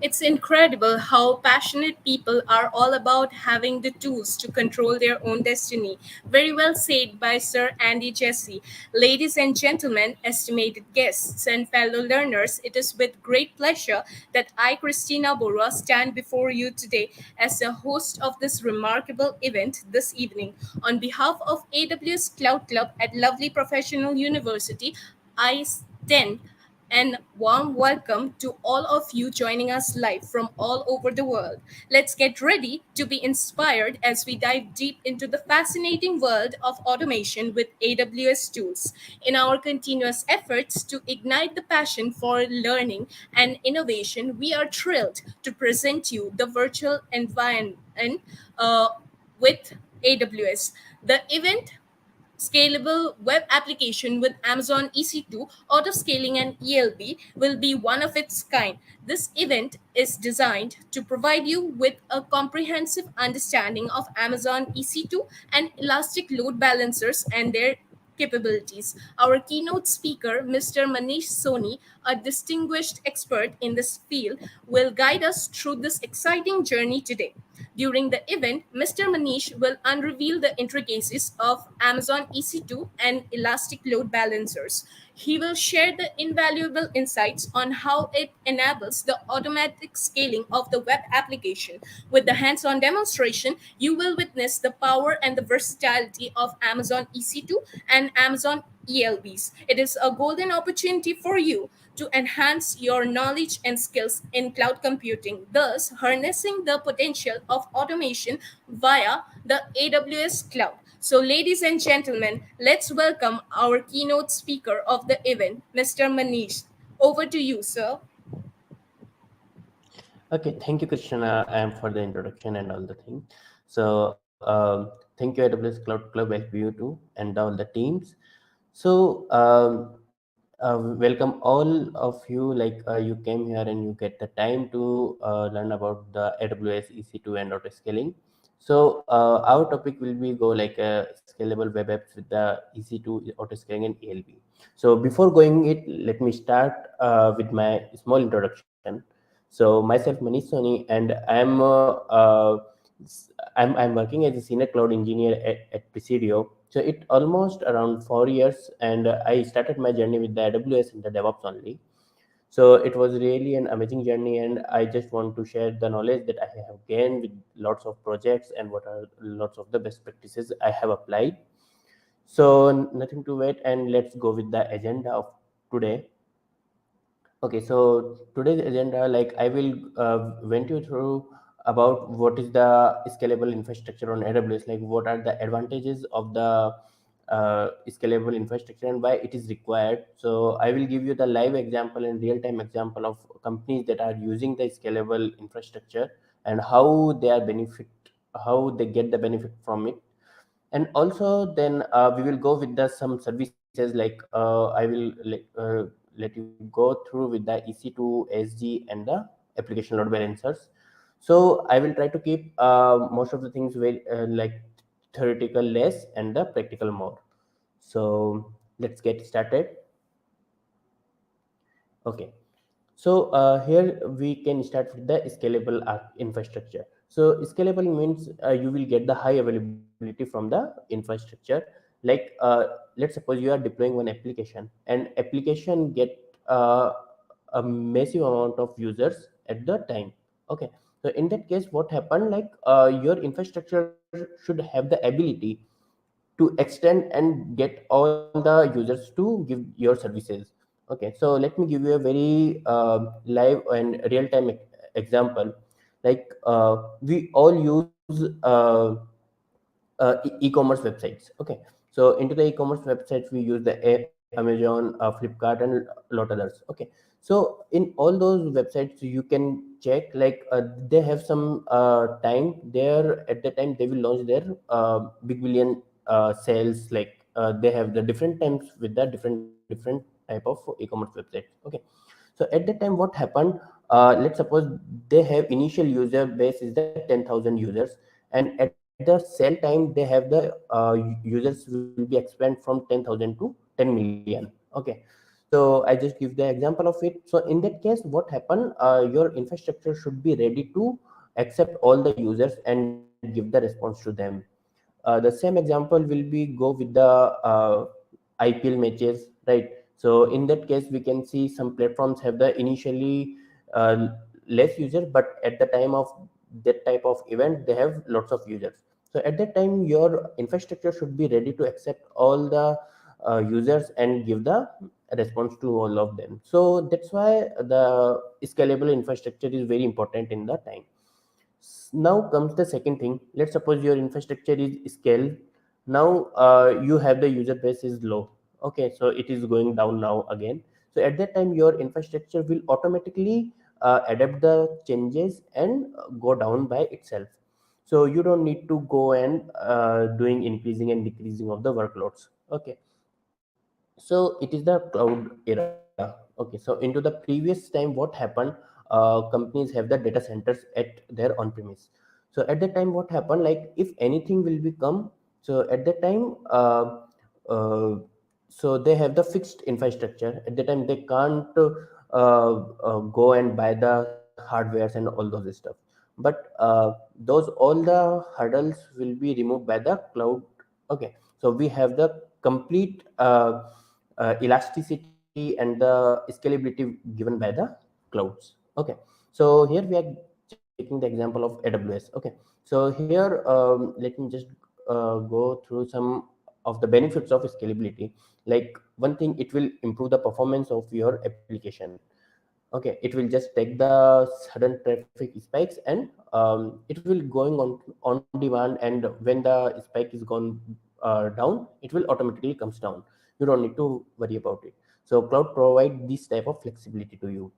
It's incredible how passionate people are all about having the tools to control their own destiny. Very well said by Sir Andy Jassy. Ladies and gentlemen, estimated guests, and fellow learners, it is with great pleasure that I, Christina Borua, stand before you today as the host of this remarkable event this evening. On behalf of AWS Cloud Club at Lovely Professional University, I extend and warm welcome to all of you joining us live from all over the world. Let's get ready to be inspired as we dive deep into the fascinating world of automation with AWS tools. In our continuous efforts to ignite the passion for learning and innovation, we are thrilled to present you the virtual environment uh, with AWS. The event Scalable Web Application with Amazon EC2, Auto Scaling and ELB will be one of its kind. This event is designed to provide you with a comprehensive understanding of Amazon EC2 and Elastic Load Balancers and their capabilities. Our keynote speaker, Mr. Manish Soni, a distinguished expert in this field, will guide us through this exciting journey today. During the event, Mr. Manish will unreveal the intricacies of Amazon EC2 and Elastic Load Balancers. He will share the invaluable insights on how it enables the automatic scaling of the web application. With the hands on demonstration, you will witness the power and the versatility of Amazon EC2 and Amazon ELBs. It is a golden opportunity for you to enhance your knowledge and skills in cloud computing, thus harnessing the potential of automation via the AWS cloud. So, ladies and gentlemen, let's welcome our keynote speaker of the event, Mr. Manish. Over to you, sir. Okay, thank you, Krishna, for the introduction and all the things. So, thank you, AWS Cloud Club, you too, and all the teams. So, welcome all of you. You came here and you get the time to learn about the AWS EC2 and auto scaling. So, our topic will be go like scalable web apps with the EC2 auto scaling and ELB. So, before going it, let me start with my small introduction. So myself Manish Soni, and I'm working as a senior cloud engineer at Presidio. So it almost around 4 years, and I started my journey with the AWS and the DevOps only. So it was really an amazing journey, and I just want to share the knowledge that I have gained with lots of projects and what are lots of the best practices I have applied. So nothing to wait, and let's go with the agenda of today. Okay, so today's agenda, like I will went you through about what is the scalable infrastructure on AWS, like what are the advantages of the scalable infrastructure and why it is required. So I will give you the live example and real-time example of companies that are using the scalable infrastructure and how they are benefit, how they get the benefit from it. And also then we will go with the some services like I will let you go through with the EC2 SG and the application load balancers. So I will try to keep most of the things very like theoretical less and the practical more. So let's get started. Okay, so here we can start with the scalable infrastructure. So scalable means you will get the high availability from the infrastructure. Like let's suppose you are deploying one application, and application get a massive amount of users at the time. Okay, so in that case, what happened? Like your infrastructure should have the ability to extend and get all the users to give your services. Okay, so let me give you a very live and real time example. Like we all use e-commerce websites. Okay, so into the e-commerce websites we use the Amazon, Flipkart, and lot others. Okay, so in all those websites you can check like they have some time there. At the time they will launch their big billion sales. Like they have the different times with the different type of e-commerce websites. Okay, so at that time what happened, let's suppose they have initial user base is the 10,000 users, and at the sell time they have the users will be expand from 10,000 to 10 million. Okay, So I just give the example of it. So in that case, what happen? Your infrastructure should be ready to accept all the users and give the response to them. The same example will be go with the IPL matches, right? So in that case, we can see some platforms have the initially uh, less users, but at the time of that type of event, they have lots of users. So at that time, your infrastructure should be ready to accept all the users and give the response to all of them. So that's why the scalable infrastructure is very important in the time. Now comes the second thing. Let's suppose your infrastructure is scaled. Now you have the user base is low. Okay, so it is going down now again. So at that time, your infrastructure will automatically adapt the changes and go down by itself. So you don't need to go and doing increasing and decreasing of the workloads. Okay, so it is the cloud era. Okay, so into the previous time, what happened? Companies have the data centers at their on premise. So at that time, what happened? Like if anything will become, so at that time, so they have the fixed infrastructure. At that time, they can't go and buy the hardwares and all those stuff. But those all the hurdles will be removed by the cloud. Okay, so we have the complete elasticity and the scalability given by the clouds. Okay, so here we are checking the example of AWS. Okay, so here let me just go through some of the benefits of scalability. Like one thing, it will improve the performance of your application. Okay, it will just take the sudden traffic spikes and it will going on demand, and when the spike is gone down, it will automatically comes down. You don't need to worry about it. So cloud provide this type of flexibility to you.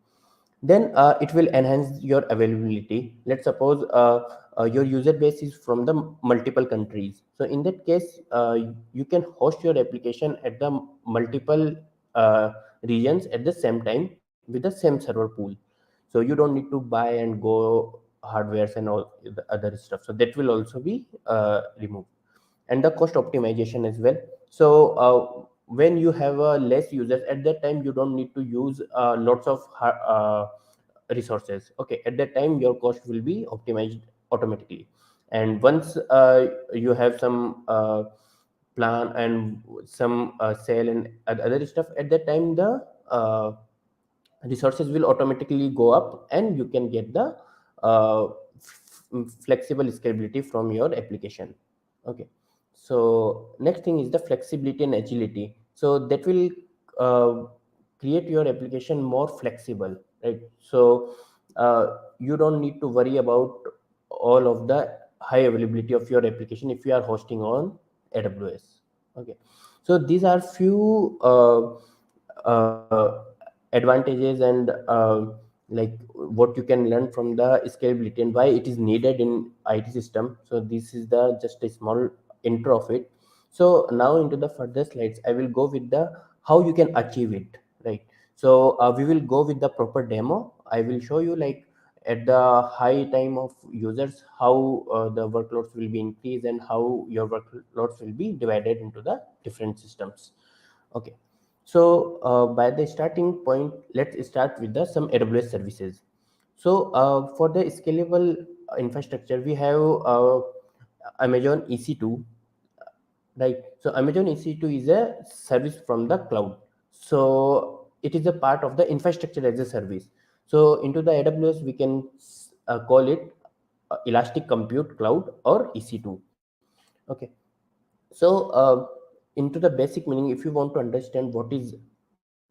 Then it will enhance your availability. Let's suppose your user base is from the multiple countries. So in that case, you can host your application at the multiple uh, regions at the same time with the same server pool. So you don't need to buy and go hardwares and all the other stuff. So that will also be removed. And the cost optimization as well. So when you have less users, at that time you don't need to use lots of resources. Okay, at that time your cost will be optimized automatically. And once you have some plan and some sale and other stuff, at that time the resources will automatically go up and you can get the flexible scalability from your application. Okay, so next thing is the flexibility and agility. So that will uh, create your application more flexible, right? So you don't need to worry about all of the high availability of your application if you are hosting on AWS. Okay, so these are few uh, advantages and like what you can learn from the scalability and why it is needed in IT system. So this is the just a small intro of it. So now into the further slides, I will go with the how you can achieve it, right? So we will go with the proper demo. I will show you like at the high time of users how the workloads will be increased and how your workloads will be divided into the different systems. Okay, so by the starting point, let's start with the some AWS services. So for the scalable infrastructure, we have Amazon EC2, right? So Amazon EC2 is a service from the cloud. So it is a part of the infrastructure as a service. So into the AWS, we can call it Elastic Compute Cloud or EC2. Okay, so into the basic meaning, if you want to understand what is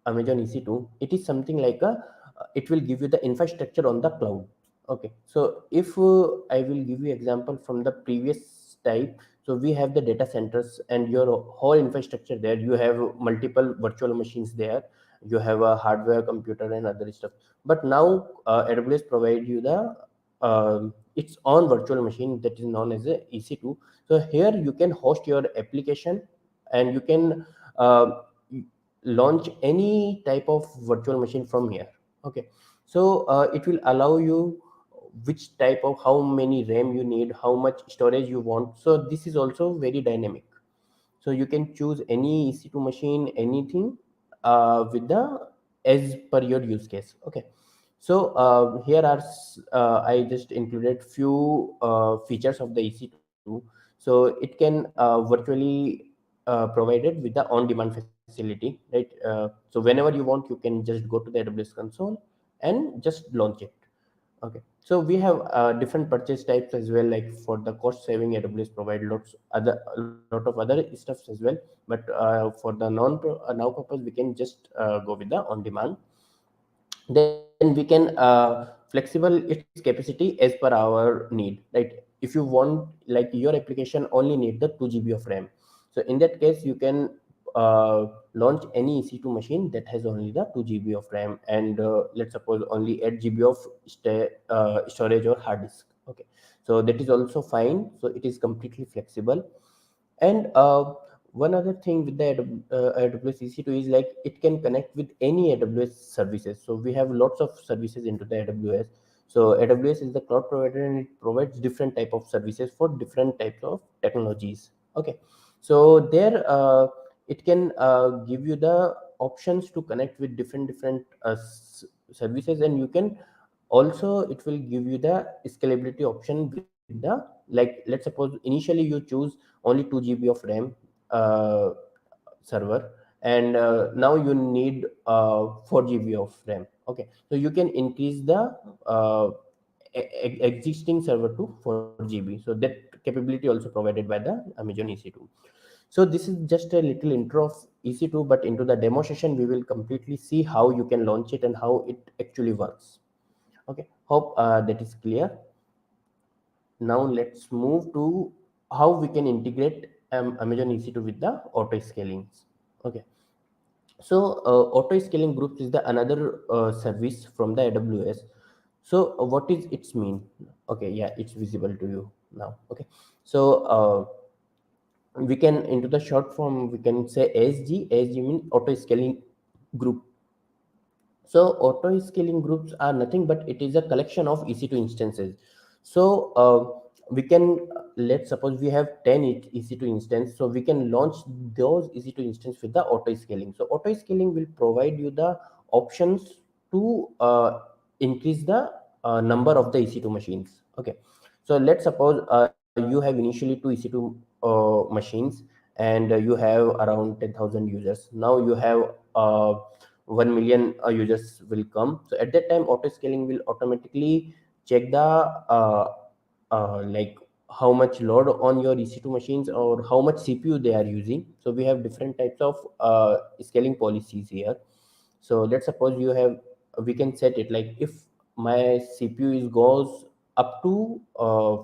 Amazon EC2, it is something like a it will give you the infrastructure on the cloud. Okay, so if I will give you example from the previous type. So we have the data centers and your whole infrastructure there. You have multiple virtual machines there. You have a hardware, computer, and other stuff. But now AWS provide you the its own virtual machine that is known as a EC2. So here you can host your application and you can launch any type of virtual machine from here. Okay, so it will allow you which type of how many RAM you need, how much storage you want. So this is also very dynamic. So you can choose any EC2 machine, anything, with the as per your use case. Okay, so here are I just included few features of the EC2. So it can virtually provided with the on-demand facility, right? So whenever you want, you can just go to the AWS console and just launch it. Okay, so we have different purchase types as well. Like for the cost saving, AWS provide a lot of other stuffs as well. But for the now purpose, we can just go with the on demand. Then we can flexible its capacity as per our need, right? If you want, like your application only need the 2 GB of RAM, so in that case you can launch any EC2 machine that has only the 2 GB of RAM, and let's suppose only 8 GB of storage or hard disk. Okay, so that is also fine. So it is completely flexible. And one other thing with the AWS EC2 is like it can connect with any AWS services. So we have lots of services into the AWS. So AWS is the cloud provider, and it provides different type of services for different types of technologies. Okay, so there it can give you the options to connect with different services, and you can also, it will give you the scalability option with the, like let's suppose initially you choose only 2 GB of RAM server, and now you need 4 GB of RAM. Okay, so you can increase the existing server to 4 GB. So that capability also provided by the Amazon EC2. So this is just a little intro of EC2, but into the demo session we will completely see how you can launch it and how it actually works. Okay, hope that is clear. Now let's move to how we can integrate Amazon EC2 with the auto scaling. Okay, so auto scaling groups is the another service from the AWS. So what is its mean? Okay, yeah, it's visible to you now. Okay, so we can, into the short form, we can say ASG. ASG means auto scaling group. So auto scaling groups are nothing but it is a collection of EC2 instances. So we can, let's suppose we have 10 EC2 instance, so we can launch those EC2 instance with the auto scaling. So auto scaling will provide you the options to increase the number of the EC2 machines. Okay, so let's suppose you have initially two EC2 machines, and you have around 10,000 users. Now you have 1 million users will come. So at that time auto scaling will automatically check the like how much load on your EC2 machines or how much CPU they are using. So we have different types of scaling policies here. So let's suppose you have, we can set it like if my CPU is goes up to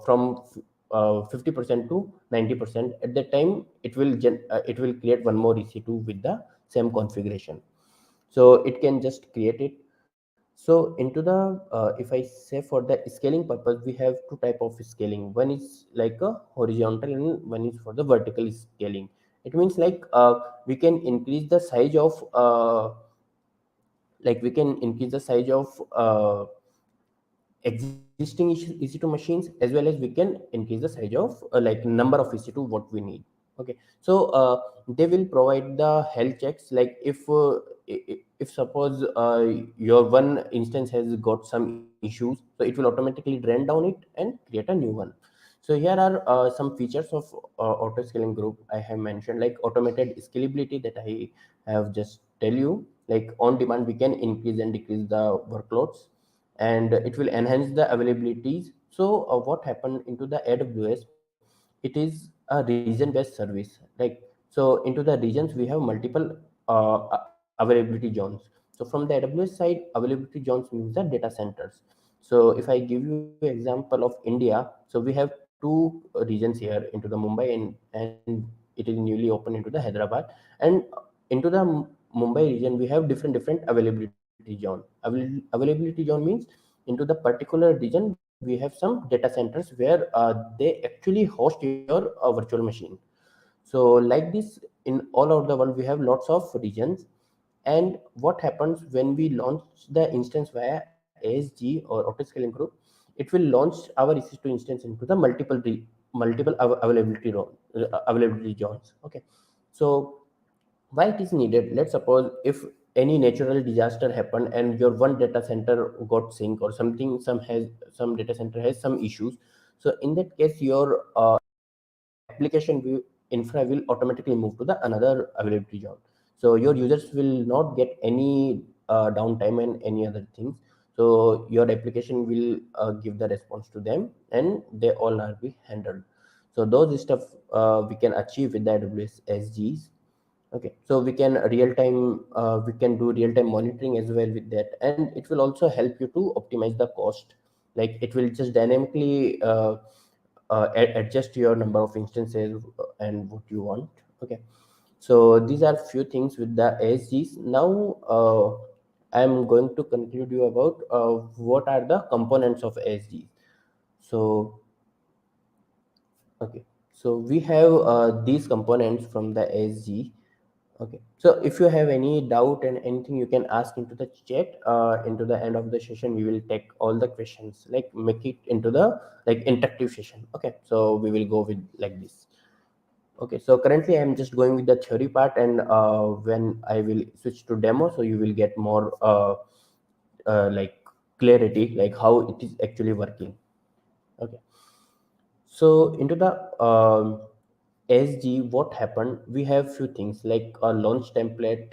from 50% to 90%, at that time it will create one more EC2 with the same configuration. So it can just create it. So into the if I say for the scaling purpose, we have two type of scaling. One is like a horizontal and one is for the vertical scaling. It means like we can increase the size of like we can increase the size of existing EC2 machines, as well as we can increase the size of like number of EC2 what we need. Okay, so they will provide the health checks, like if suppose your one instance has got some issues, so it will automatically drain down it and create a new one. So here are some features of auto scaling group I have mentioned, like automated scalability that I have just tell you. Like on demand we can increase and decrease the workloads, and it will enhance the availabilities. So what happened into the AWS, it is a region based service, like so into the regions we have multiple availability zones. So from the AWS side, availability zones means the data centers. So if I give you example of India, so we have two regions here into the Mumbai, and it is newly open into the Hyderabad. And into the Mumbai region we have different availability zone. Availability zone means into the particular region we have some data centers where they actually host your virtual machine. So like this, in all over the world we have lots of regions. And what happens when we launch the instance via ASG or auto scaling group, it will launch our EC2 instance into the multiple availability availability zones. Okay, so Why it is needed? Let's suppose if any natural disaster happened and your one data center got sink or something, some data center has some issues. So in that case, your application view infra will automatically move to the another availability zone. So your users will not get any downtime and any other things. So your application will give the response to them, and they all are be handled. So those stuff we can achieve with the AWS SGs. Okay, so we can real time we can do real time monitoring as well with that, and it will also help you to optimize the cost. Like it will just dynamically adjust your number of instances and what you want. Okay, so these are few things with the ASGs. Now I'm going to conclude you about what are the components of ASGs. So okay, so we have these components from the ASG. Okay, so if you have any doubt and anything, you can ask into the chat. Into the end of the session, we will take all the questions, like make it into the like interactive session. Okay, so we will go with like this. Okay, so currently I'm just going with the theory part, and when I will switch to demo, so you will get more like clarity, like how it is actually working. Okay, so into the SG, what happened? We have few things like a launch template,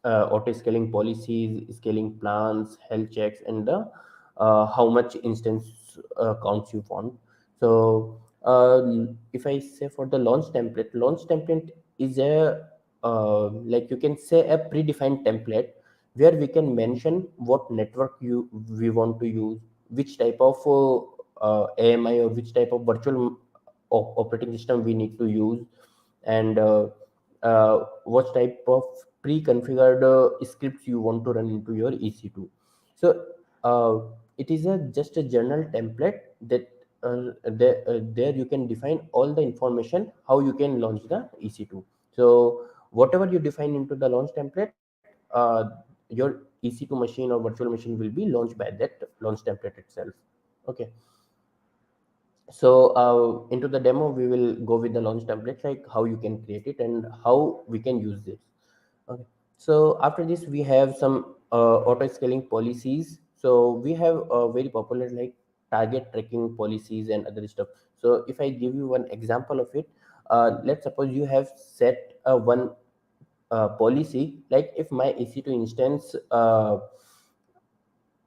auto scaling policies, scaling plans, health checks, and the how much instance counts you want. So if I say for the launch template is a like you can say a predefined template where we can mention what network you we want to use, which type of AMI or which type of virtual operating system we need to use, and what type of pre-configured scripts you want to run into your EC2. So it is a just a general template that there you can define all the information how you can launch the EC2. So whatever you define into the launch template, your EC2 machine or virtual machine will be launched by that launch template itself. Okay, so into the demo we will go with the launch template, like how you can create it and how we can use this. Okay, so after this we have some auto scaling policies. So we have very popular like target tracking policies and other stuff. So if I give you one example of it, let's suppose you have set one policy, like if my EC2 instance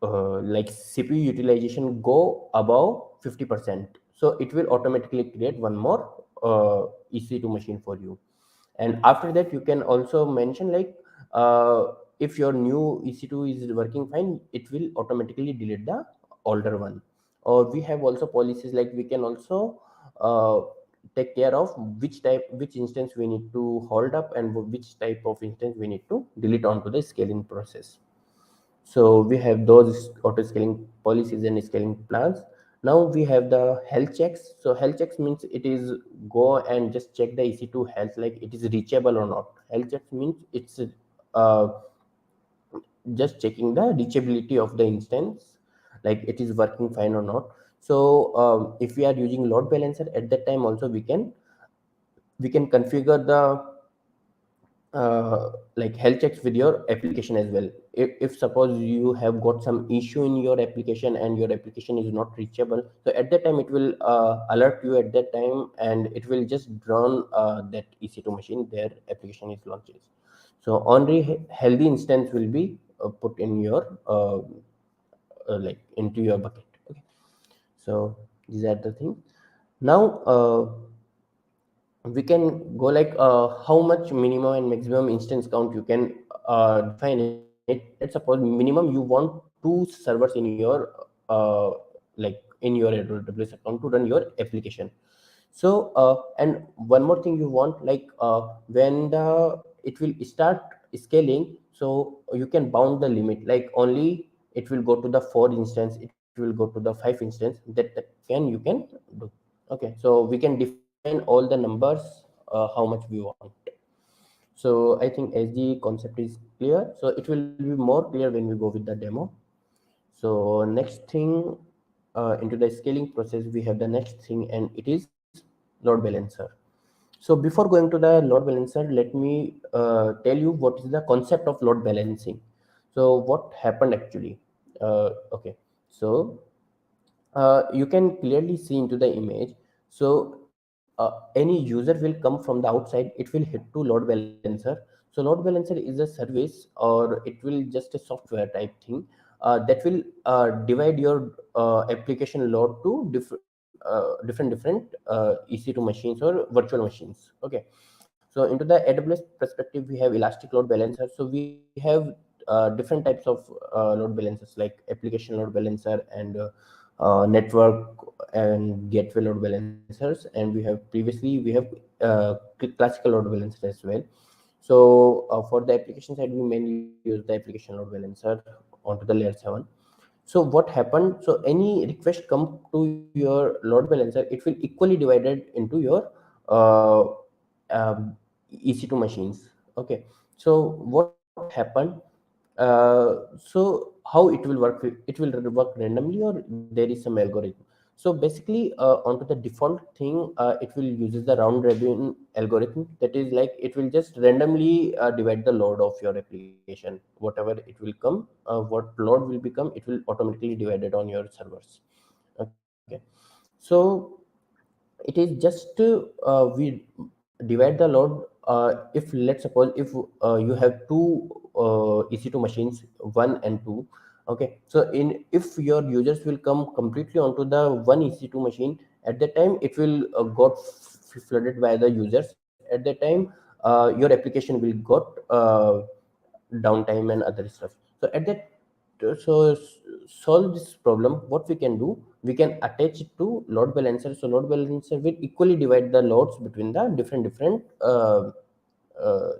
like CPU utilization go above 50%, so it will automatically create one more EC2 machine for you. And after that, you can also mention like if your new EC2 is working fine, it will automatically delete the older one. Or we have also policies like we can also uh, take care of which instance we need to hold up and which type of instance we need to delete onto the scaling process. So we have those auto scaling policies and scaling plans. Now we have the health checks. So health checks means it is go and just check the EC2 health, like it is reachable or not. Health checks means it's uh, just checking the reachability of the instance, like it is working fine or not. So if we are using load balancer, at that time also we can configure the like health checks with your application as well. If suppose you have got some issue in your application and your application is not reachable, so at that time it will alert you at that time, and it will just drawn that EC2 machine their application is launches. So only healthy instance will be put in your like into your bucket. Okay, so these are the things. Now we can go like how much minimum and maximum instance count you can define it. Let's suppose minimum you want two servers in your like in your AWS account to run your application. So and one more thing you want, like when the it will start scaling, so you can bound the limit, like only it will go to the 4 instance, it will go to the 5 instance, that can you can do. Okay, so we can define all the numbers how much we want. So I think SG concept is clear, so it will be more clear when we go with the demo. So next thing, into the scaling process we have the next thing, and it is load balancer. So before going to the load balancer, let me tell you what is the concept of load balancing. So what happened actually? Okay, so you can clearly see into the image. So any user will come from the outside, it will hit to load balancer. So load balancer is a service, or it will just a software type thing that will divide your application load to different EC2 machines or virtual machines. Okay, so into the AWS perspective, we have elastic load balancer. So we have different types of load balancers, like application load balancer and network and gateway load balancers. And we have previously we have classical load balancer as well. So for the application side, we mainly use the application load balancer onto the layer 7. So what happened, so any request come to your load balancer, it will equally divided into your uh, EC2 machines. Okay, so what happened, so how it will work, it will work randomly, or there is some algorithm. So basically onto the default thing, it will uses the round robin algorithm. That is like, it will just randomly divide the load of your application. Whatever it will come, what load will become, it will automatically divide it on your servers. Okay, so it is just we divide the load. If let's suppose, if you have two EC2 machines, 1 and 2. Okay, so in if your users will come completely onto the one EC2 machine, at that time it will got flooded by the users. At that time your application will got downtime and other stuff. So at that, so solve this problem, what we can do, we can attach it to load balancer. So load balancer will equally divide the loads between the different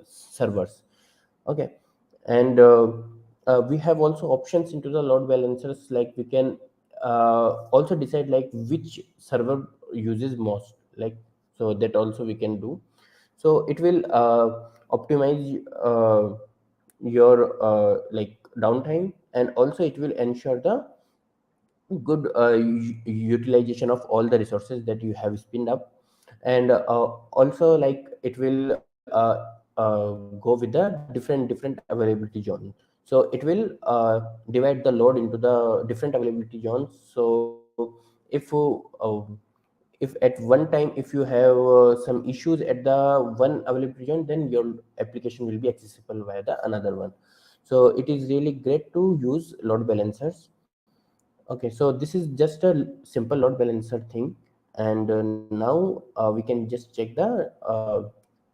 servers. Okay, and we have also options into the load balancers, like we can also decide like which server uses most, like, so that also we can do. So it will optimize your like downtime, and also it will ensure the good utilization of all the resources that you have spinned up. And also like it will go with the different availability zone. So it will divide the load into the different availability zones. So if at one time, if you have some issues at the one availability zone, then your application will be accessible via the another one. So it is really great to use load balancers. Okay, so this is just a simple load balancer thing. And now we can just check the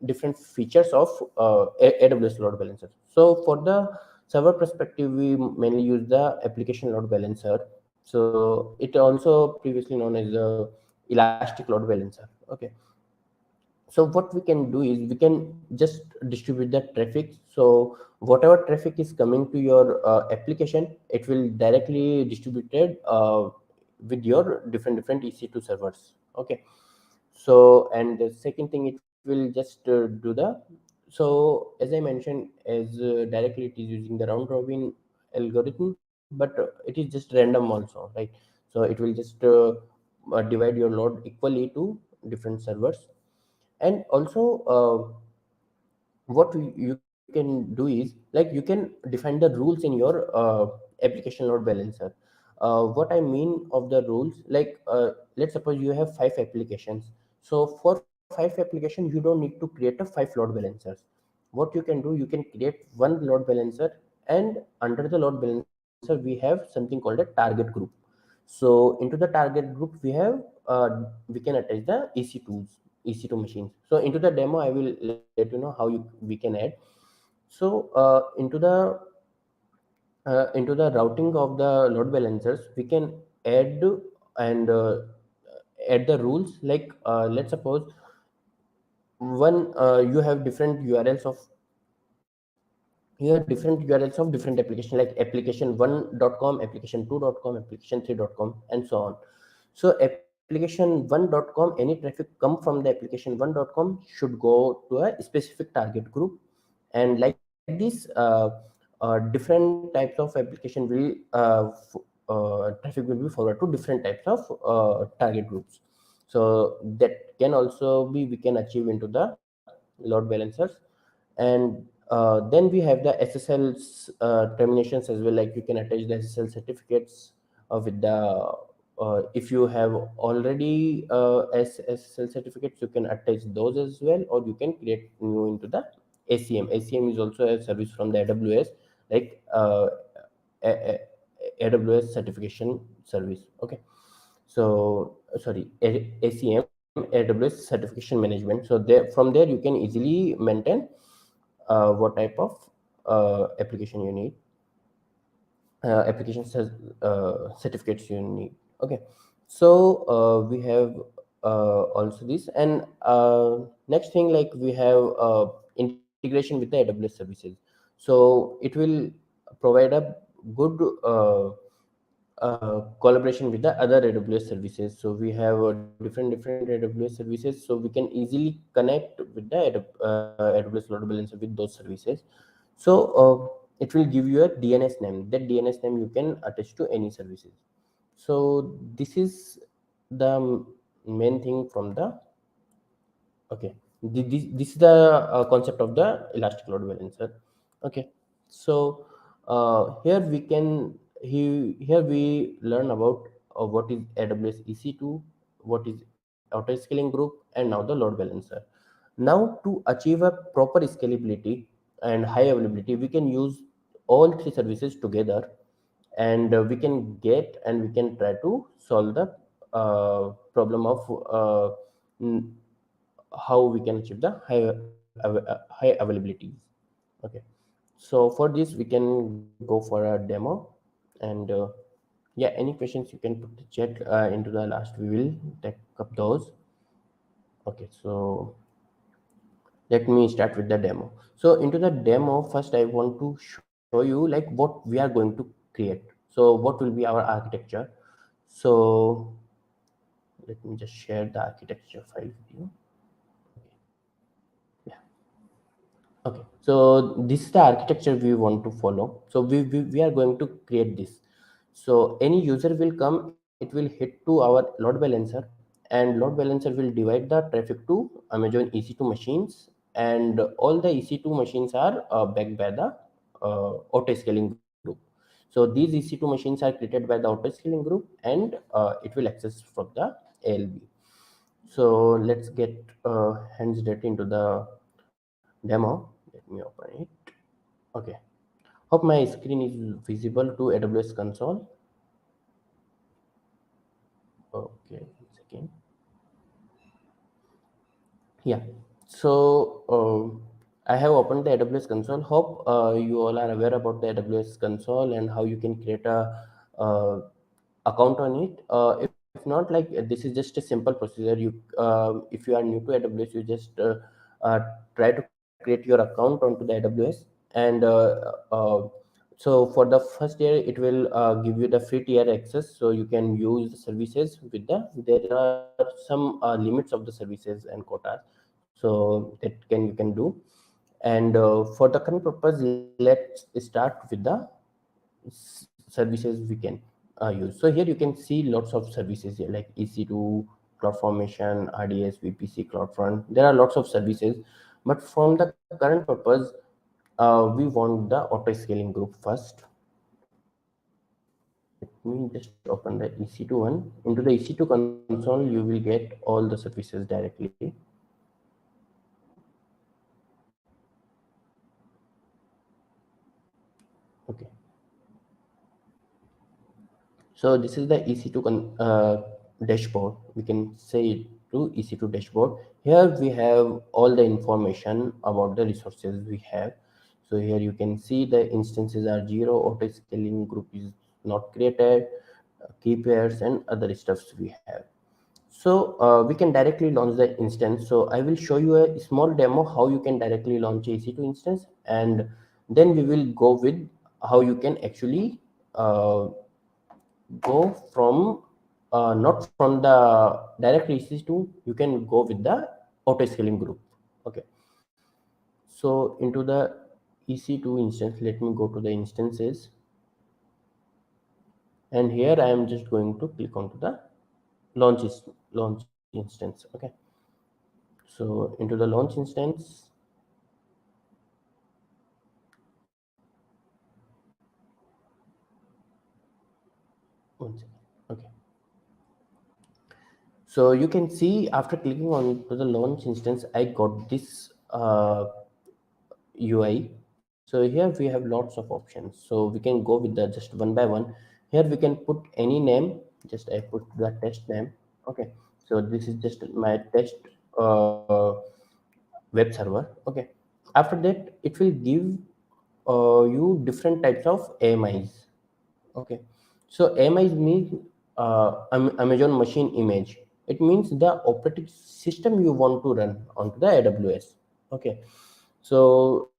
different features of AWS load balancer. So for the server perspective, we mainly use the application load balancer. So it also previously known as the elastic load balancer. Okay, so what we can do is we can just distribute the traffic. So whatever traffic is coming to your application, it will directly distributed with your different EC2 servers. Okay, so and the second thing, it will just do the, so as I mentioned, as directly it is using the round robin algorithm, but it is just random also, right? So it will just divide your load equally to different servers. And also what you can do is, like, you can define the rules in your application load balancer. What I mean of the rules, like, let's suppose you have 5 applications. So for 5 applications, you don't need to create a 5 load balancers. What you can do, you can create one load balancer, and under the load balancer we have something called a target group. So into the target group, we have we can attach the EC2s, EC2 machines. So into the demo, I will let you know how we can add. So into the routing of the load balancers, we can add and add the rules. Like, let's suppose one you have different URLs of, different application, like application1.com, application2.com, application3.com, and so on. So application1.com, any traffic come from the application1.com should go to a specific target group. And like this, different types of application will traffic will be forwarded to different types of target groups. So that can also be we can achieve into the load balancers. And then we have the SSL's terminations as well, like you can attach the SSL certificates with the if you have already SSL certificates, you can attach those as well, or you can create new into the ACM is also a service from the AWS, like a- a- AWS certification service. Okay, so sorry, ACM, AWS certification management. So there, from there you can easily maintain what type of application you need, application certificates you need. Okay, so we have also this. And next thing, like we have integration with the AWS services. So it will provide a good collaboration with the other AWS services. So we have different AWS services, so we can easily connect with the AWS load balancer with those services. So it will give you a DNS name. That DNS name you can attach to any services. So this is the main thing from the, okay, this is the concept of the elastic load balancer. Okay, so here we can, here we learn about what is AWS EC2, what is auto scaling group, and now the load balancer. Now to achieve a proper scalability and high availability, we can use all three services together, and we can get and we can try to solve the problem of n- how we can achieve the high availability. Okay, so for this we can go for a demo. And yeah, any questions you can put the chat into the last, we will take up those. Okay, so let me start with the demo. So into the demo, first I want to show you like what we are going to create. So what will be our architecture. So let me just share the architecture file with you. Okay, yeah. Okay, so this is the architecture we want to follow. So we are going to create this. So any user will come, it will hit to our load balancer, and load balancer will divide the traffic to Amazon EC2 machines, and all the EC2 machines are backed by the auto scaling group. So these EC2 machines are created by the auto scaling group, and it will access from the ALB. So let's get hands dirty into the demo. Let me open it. Okay, hope my screen is visible to AWS console. Okay, one second. Yeah, so I have opened the AWS console. Hope you all are aware about the AWS console and how you can create a uh, account on it. If not, like this is just a simple procedure. You if you are new to AWS, you just uh, try to create your account onto the AWS. And so for the first year it will give you the free tier access, so you can use the services with the, there are some limits of the services and quotas, so that you can do. And for the current purpose, let's start with the services we can use. So here you can see lots of services here, like EC2, CloudFormation, RDS, VPC, CloudFront. There are lots of services, but from the current purpose, we want the auto scaling group first. Let me just open the EC2 one. Into the EC2 console, you will get all the services directly. Okay, so this is the EC2 dashboard. We can say it to EC2 dashboard. Here we have all the information about the resources we have. So here you can see the instances are 0, auto scaling group is not created, key pairs and other stuffs we have. So we can directly launch the instance. So I will show you a small demo how you can directly launch a EC2 instance, and then we will go with how you can actually go from not from the direct EC2, you can go with the auto scaling group. Okay, so into the EC2 instance, let me go to the instances, and here I am just going to click onto the launch instance. Okay, so into the launch instance, one second. Okay, so you can see after clicking on to the launch instance, I got this UI. So here we have lots of options. So we can go with the just one by one. Here we can put any name. Just I put the test name. Okay. So this is just my test uh, web server. Okay. After that, it will give you different types of AMIs. Okay. So AMIs means Amazon Machine Image. It means the operating system you want to run onto the AWS. Okay. So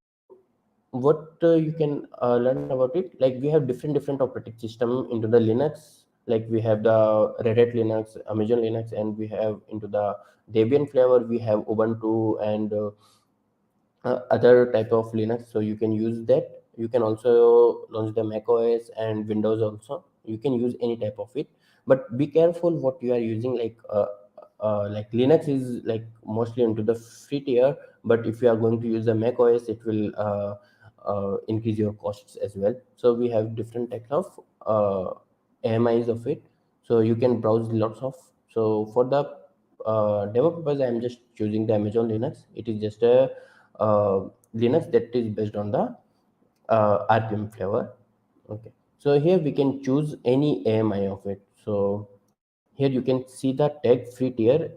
what you can learn about it, like we have different operating system into the Linux. Like we have the Red Hat Linux, Amazon Linux, and we have into the Debian flavor we have Ubuntu and other type of Linux. So you can use that. You can also launch the Mac OS and Windows also. You can use any type of it, but be careful what you are using. Like Linux is like mostly into the free tier, but if you are going to use the Mac OS, it will increase your costs as well. So we have different types of AMIs of it. So you can browse lots of. So for the demo purpose, I am just choosing the Amazon Linux. It is just a Linux that is based on the RPM flavor. Okay. So here we can choose any AMI of it. So here you can see the tag free tier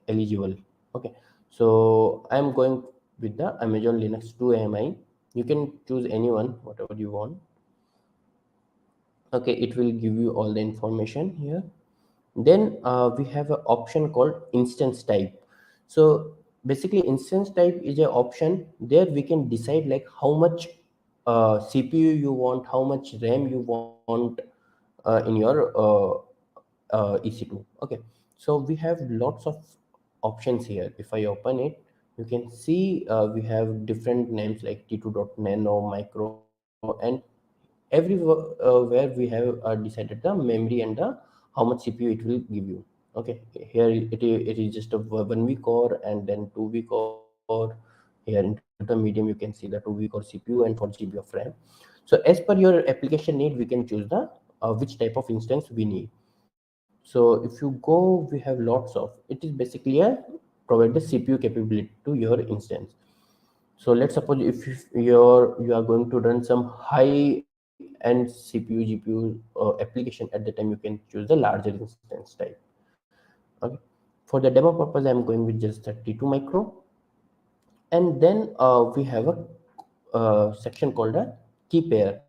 eligible. Okay. So I'm going with the Amazon Linux 2 AMI. You can choose anyone, whatever you want. Okay, it will give you all the information here. Then we have an option called instance type. So basically instance type is an option. There we can decide like how much CPU you want, how much RAM you want in your EC2. Okay, so we have lots of options here. If I open it, you can see we have different names like T2.nano, micro, and everywhere where we have decided the memory and the how much CPU it will give you. Okay, here it is just a 1 week core and then 2 week core. Here into the medium you can see the 2 week core CPU and 4 GB of RAM. So as per your application need, we can choose the which type of instance we need. So if you go, we have lots of it. Is basically a provide the CPU capability to your instance. So let's suppose if you are going to run some high end CPU GPU application, at the time you can choose the larger instance type. Okay, for the demo purpose I'm going with just 32 micro. And then we have a section called a key pair.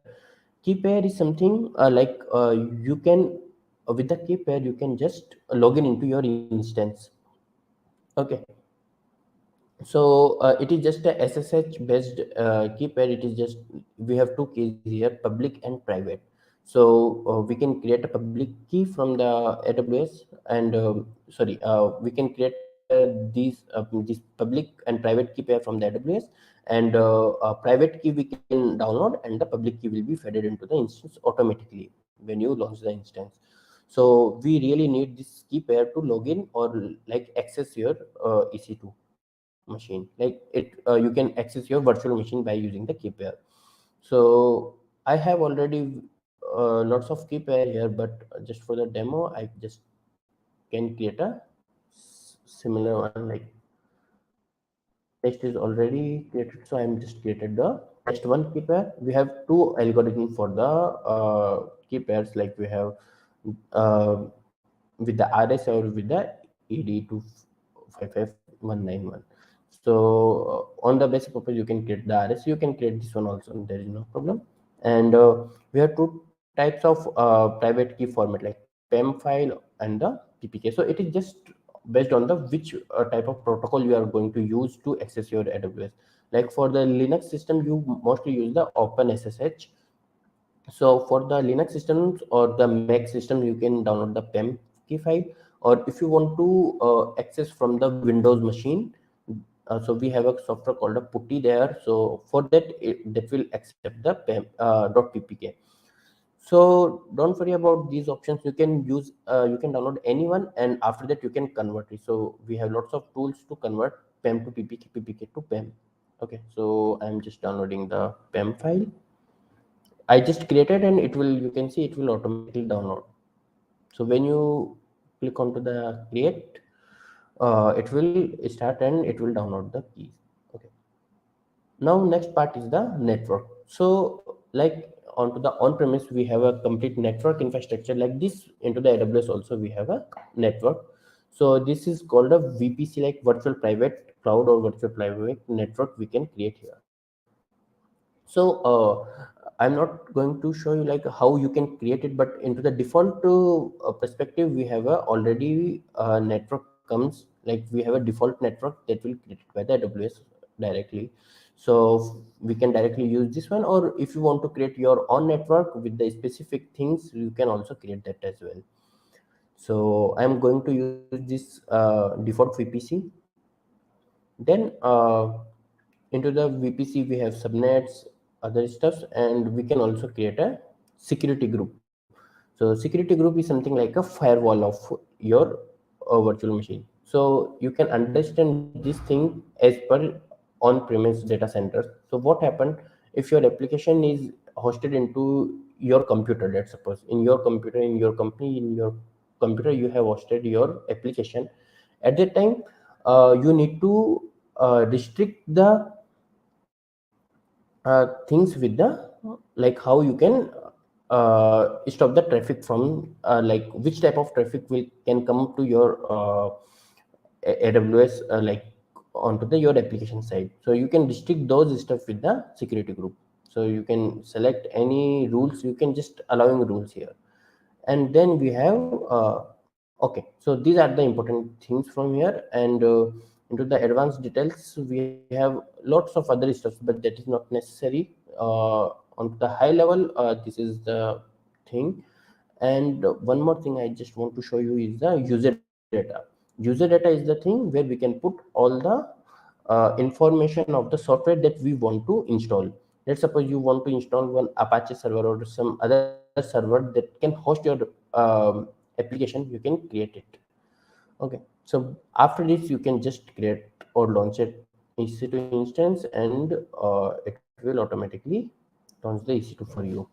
Key pair is something like you can with the key pair you can just log in into your instance. Okay, so it is just a SSH based key pair. It is just we have two keys here, public and private. So we can create a public key from the AWS, and we can create this public and private key pair from the AWS, and a private key we can download, and the public key will be fed into the instance automatically when you launch the instance. So we really need this key pair to log in or like access your EC2 machine. Like you can access your virtual machine by using the key pair. So I have already lots of key pair here, but just for the demo I just can create a similar one. Like test is already created, so I'm just created the test one key pair. We have two algorithms for the key pairs. Like we have uh, with the RS or with the ED255191. So on the basic purpose, you can create the RS. You can create this one also. There is no problem. And we have two types of private key format like PEM file and the PPK. So it is just based on the which type of protocol you are going to use to access your AWS. Like for the Linux system, you mostly use the OpenSSH. So for the Linux systems or the Mac system, you can download the PEM key file. Or if you want to access from the Windows machine, so we have a software called a putty there. So for that, that will accept the PEM, .ppk. So don't worry about these options. You can use you can download anyone, and after that you can convert it. So we have lots of tools to convert PEM to PPK, PPK to PEM. Okay, so I'm just downloading the PEM file. I just created, and it will, you can see it will automatically download. So when you click onto the create, it will start and it will download the keys. Okay. Now next part is the network. So like onto the on-premise, we have a complete network infrastructure like this. Into the AWS also we have a network. So this is called a VPC, like virtual private cloud or virtual private network we can create here. So I'm not going to show you like how you can create it, but into the default perspective, we have a already network comes, like we have a default network that will created by the AWS directly. So we can directly use this one, or if you want to create your own network with the specific things, you can also create that as well. So I'm going to use this default VPC. Then into the VPC we have subnets, other stuffs, and we can also create a security group. So security group is something like a firewall of your virtual machine. So you can understand this thing as per on-premise data centers. So what happened if your application is hosted into your computer? Let's suppose in your computer, in your company, in your computer, you have hosted your application. At that time, you need to restrict the things with the, like how you can stop the traffic from like which type of traffic will can come to your AWS, like onto the your application side. So you can restrict those stuff with the security group. So you can select any rules, you can just allowing rules here. And then we have okay, so these are the important things from here. And into the advanced details, we have lots of other stuff, but that is not necessary. On the high level, this is the thing. And one more thing I just want to show you is the user data. User data is the thing where we can put all the information of the software that we want to install. Let's suppose you want to install one Apache server or some other server that can host your application, you can create it. Okay, so after this you can just create or launch it EC2 instance, and it will automatically launch the EC2 for you.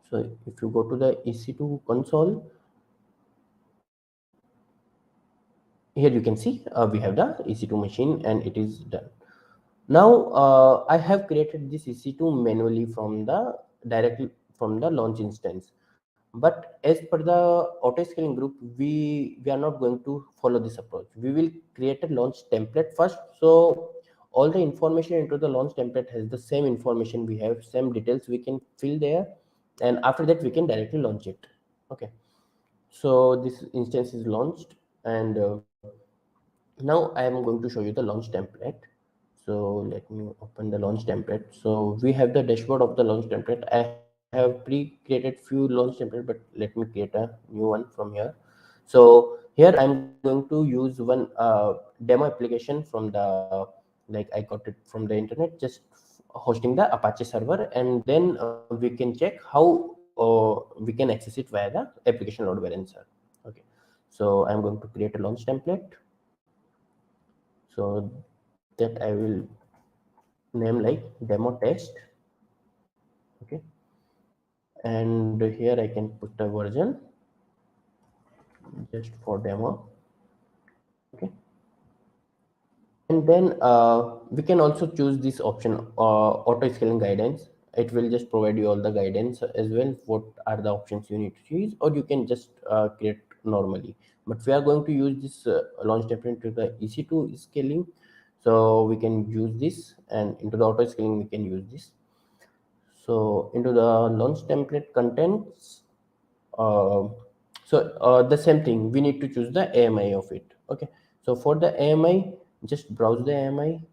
So if you go to the EC2 console, here you can see we have the EC2 machine and it is done. Now I have created this EC2 manually from the directly from the launch instance. But as per the auto scaling group, we are not going to follow this approach. We will create a launch template first. So all the information into the launch template has the same information, we have same details we can fill there, and after that we can directly launch it. Okay, so this instance is launched, and now I am going to show you the launch template. So let me open the launch template. So we have the dashboard of the launch template. I have pre-created few launch template, but let me create a new one from here. So here I'm going to use one demo application from the, like I got it from the internet, just hosting the Apache server, and then we can check how we can access it via the application load balancer. Okay, so I'm going to create a launch template. So that I will name like demo test. Okay, and here I can put a version just for demo. Okay, and then we can also choose this option, auto scaling guidance. It will just provide you all the guidance as well, what are the options you need to choose, or you can just create normally. But we are going to use this launch template to the EC2 scaling, so we can use this, and into the auto scaling we can use this. So into the launch template contents, uh, so the same thing, we need to choose the AMI of it. Okay, so for the AMI, just browse the AMI.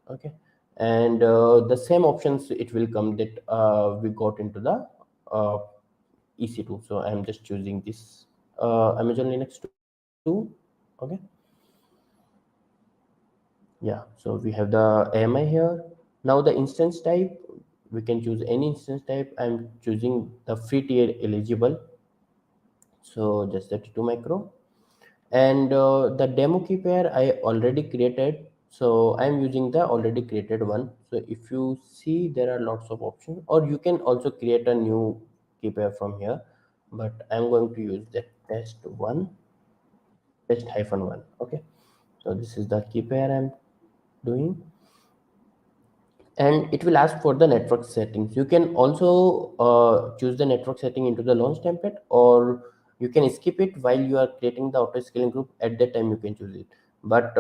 Okay, and the same options it will come that we got into the uh, EC2. So I'm just choosing this Amazon Linux 2. Okay, yeah, so we have the AMI here. Now the instance type, we can choose any instance type. I'm choosing the free tier eligible, so just 32 micro. And the demo key pair I already created, so I'm using the already created one. So if you see, there are lots of options, or you can also create a new key pair from here, but I'm going to use the test one, test hyphen one. Okay, so this is the key pair I'm doing, and it will ask for the network settings. You can also choose the network setting into the launch template, or you can skip it while you are creating the auto scaling group. At that time you can choose it, but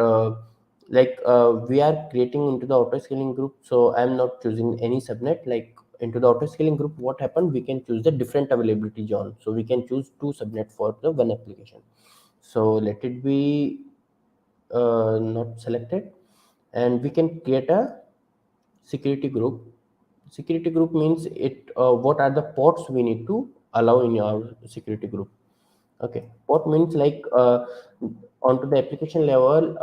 we are creating into the auto scaling group, so I'm not choosing any subnet. Like into the auto scaling group, what happened, we can choose the different availability zone, so we can choose two subnet for the one application. So let it be not selected, and we can create a security group. Security group means it what are the ports we need to allow in our security group. Okay, port means like onto the application level,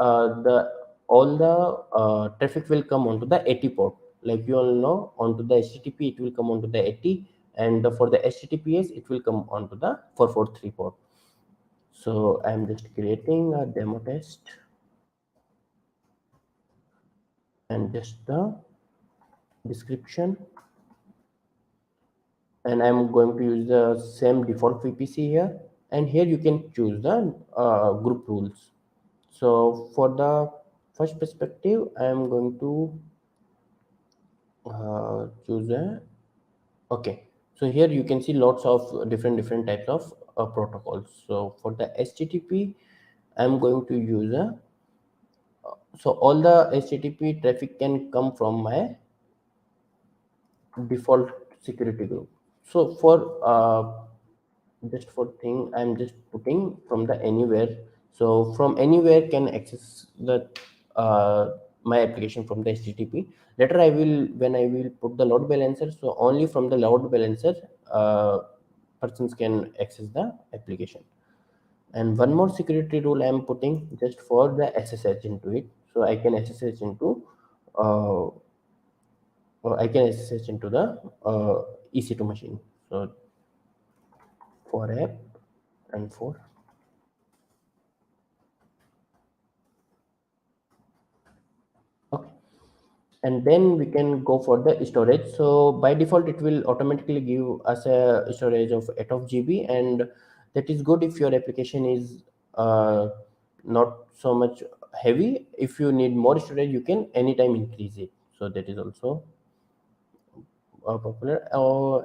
the all the traffic will come onto the 80 port. Like you all know, onto the http it will come onto the 80, and for the https it will come onto the 443 port. So I'm just creating a demo test, and just the description, and I'm going to use the same default VPC here. And here you can choose the group rules. So for the first perspective, I am going to choose a, okay. So here you can see lots of different types of protocols. So for the HTTP, I'm going to use a, so all the HTTP traffic can come from my default security group. So for just for thing, I'm just putting from the anywhere. So from anywhere can access the my application from the HTTP. Later I will, when I will put the load balancer, so only from the load balancer persons can access the application. And one more security rule I am putting just for the SSH into it, so I can SSH into uh, or I can SSH into the EC2 machine. So for app and for, okay, and then we can go for the storage. So by default it will automatically give us a storage of 8 of GB, and that is good if your application is not so much heavy. If you need more storage, you can anytime increase it. So that is also popular.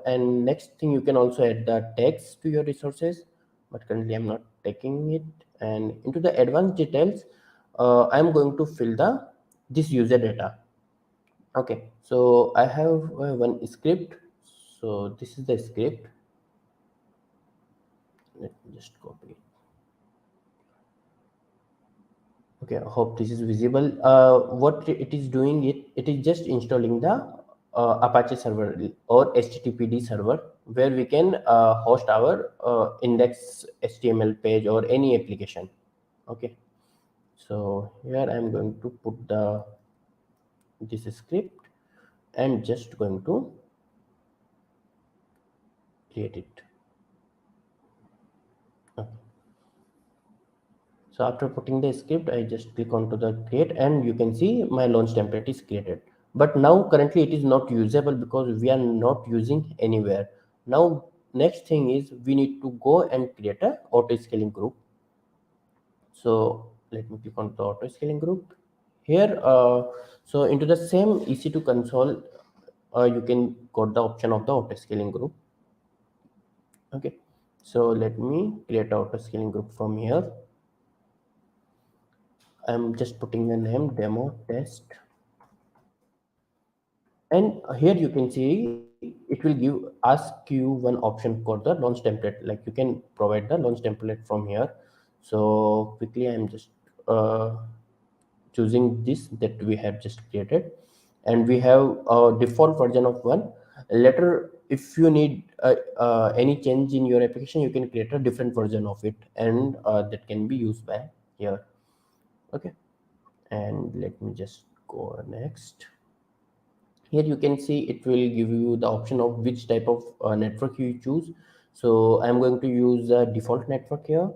And next thing, you can also add the tags to your resources, but currently I'm not taking it. And into the advanced details, I'm going to fill the this user data. Okay, so I have one script. So this is the script. Let me just copy it. Okay, I hope this is visible. What it is doing, it is just installing the Apache server or HTTPD server, where we can host our index HTML page or any application. Okay, so here I'm going to put the this script, and just going to create it. Okay. So after putting the script, I just click onto the create, and you can see my launch template is created. But now currently it is not usable because we are not using anywhere. Now next thing is we need to go and create a auto scaling group. So let me click on the auto scaling group here. So into the same EC2 console, you can got the option of the auto scaling group. Okay. So let me create auto scaling group from here. I'm just putting the name demo test, and here you can see it will give ask you one option called the launch template. Like you can provide the launch template from here. So quickly I'm just choosing this that we have just created, and we have a default version of one. Later if you need any change in your application, you can create a different version of it, and that can be used by here. Okay, and let me just go next. Here you can see it will give you the option of which type of network you choose. So I'm going to use the default network here.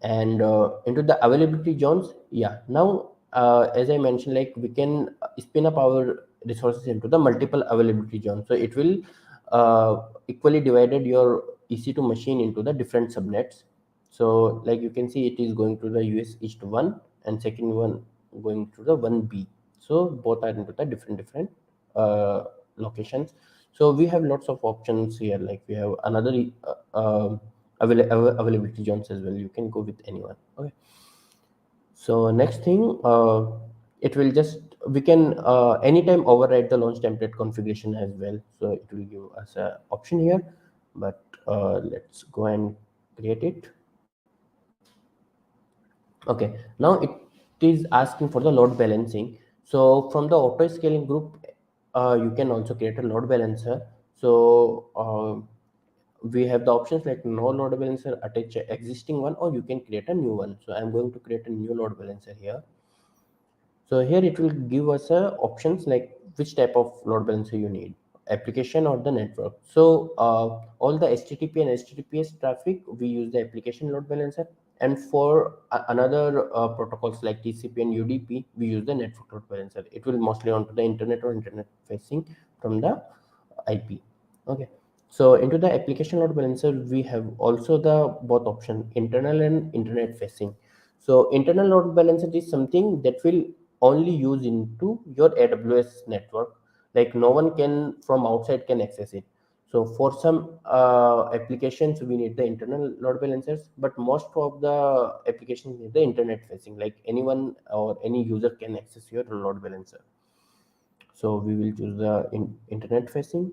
And into the availability zones, yeah, now as I mentioned, like we can spin up our resources into the multiple availability zones. So it will equally divided your EC2 machine into the different subnets. So like you can see, it is going to the US East 1 and second one going to the 1B. So both are into the different uh, locations. So we have lots of options here, like we have another availability zones as well. You can go with anyone. Okay, so next thing, it will just, we can anytime override the launch template configuration as well. So it will give us a option here, but let's go and create it. Okay, now it is asking for the load balancing. So from the auto scaling group, you can also create a load balancer. So we have the options like no load balancer, attach a existing one, or you can create a new one. So I'm going to create a new load balancer here. So here it will give us options like which type of load balancer you need, application or the network. So all the HTTP and HTTPS traffic, we use the application load balancer. And for another protocols like TCP and UDP, we use the network load balancer. It will mostly onto the internet or internet facing from the IP. Okay. So into the application load balancer, we have also the both option, internal and internet facing. So internal load balancer is something that will only use into your AWS network. Like no one can from outside can access it. So for some applications, we need the internal load balancers, but most of the applications need the internet facing. Like anyone or any user can access your load balancer. So we will choose the internet facing.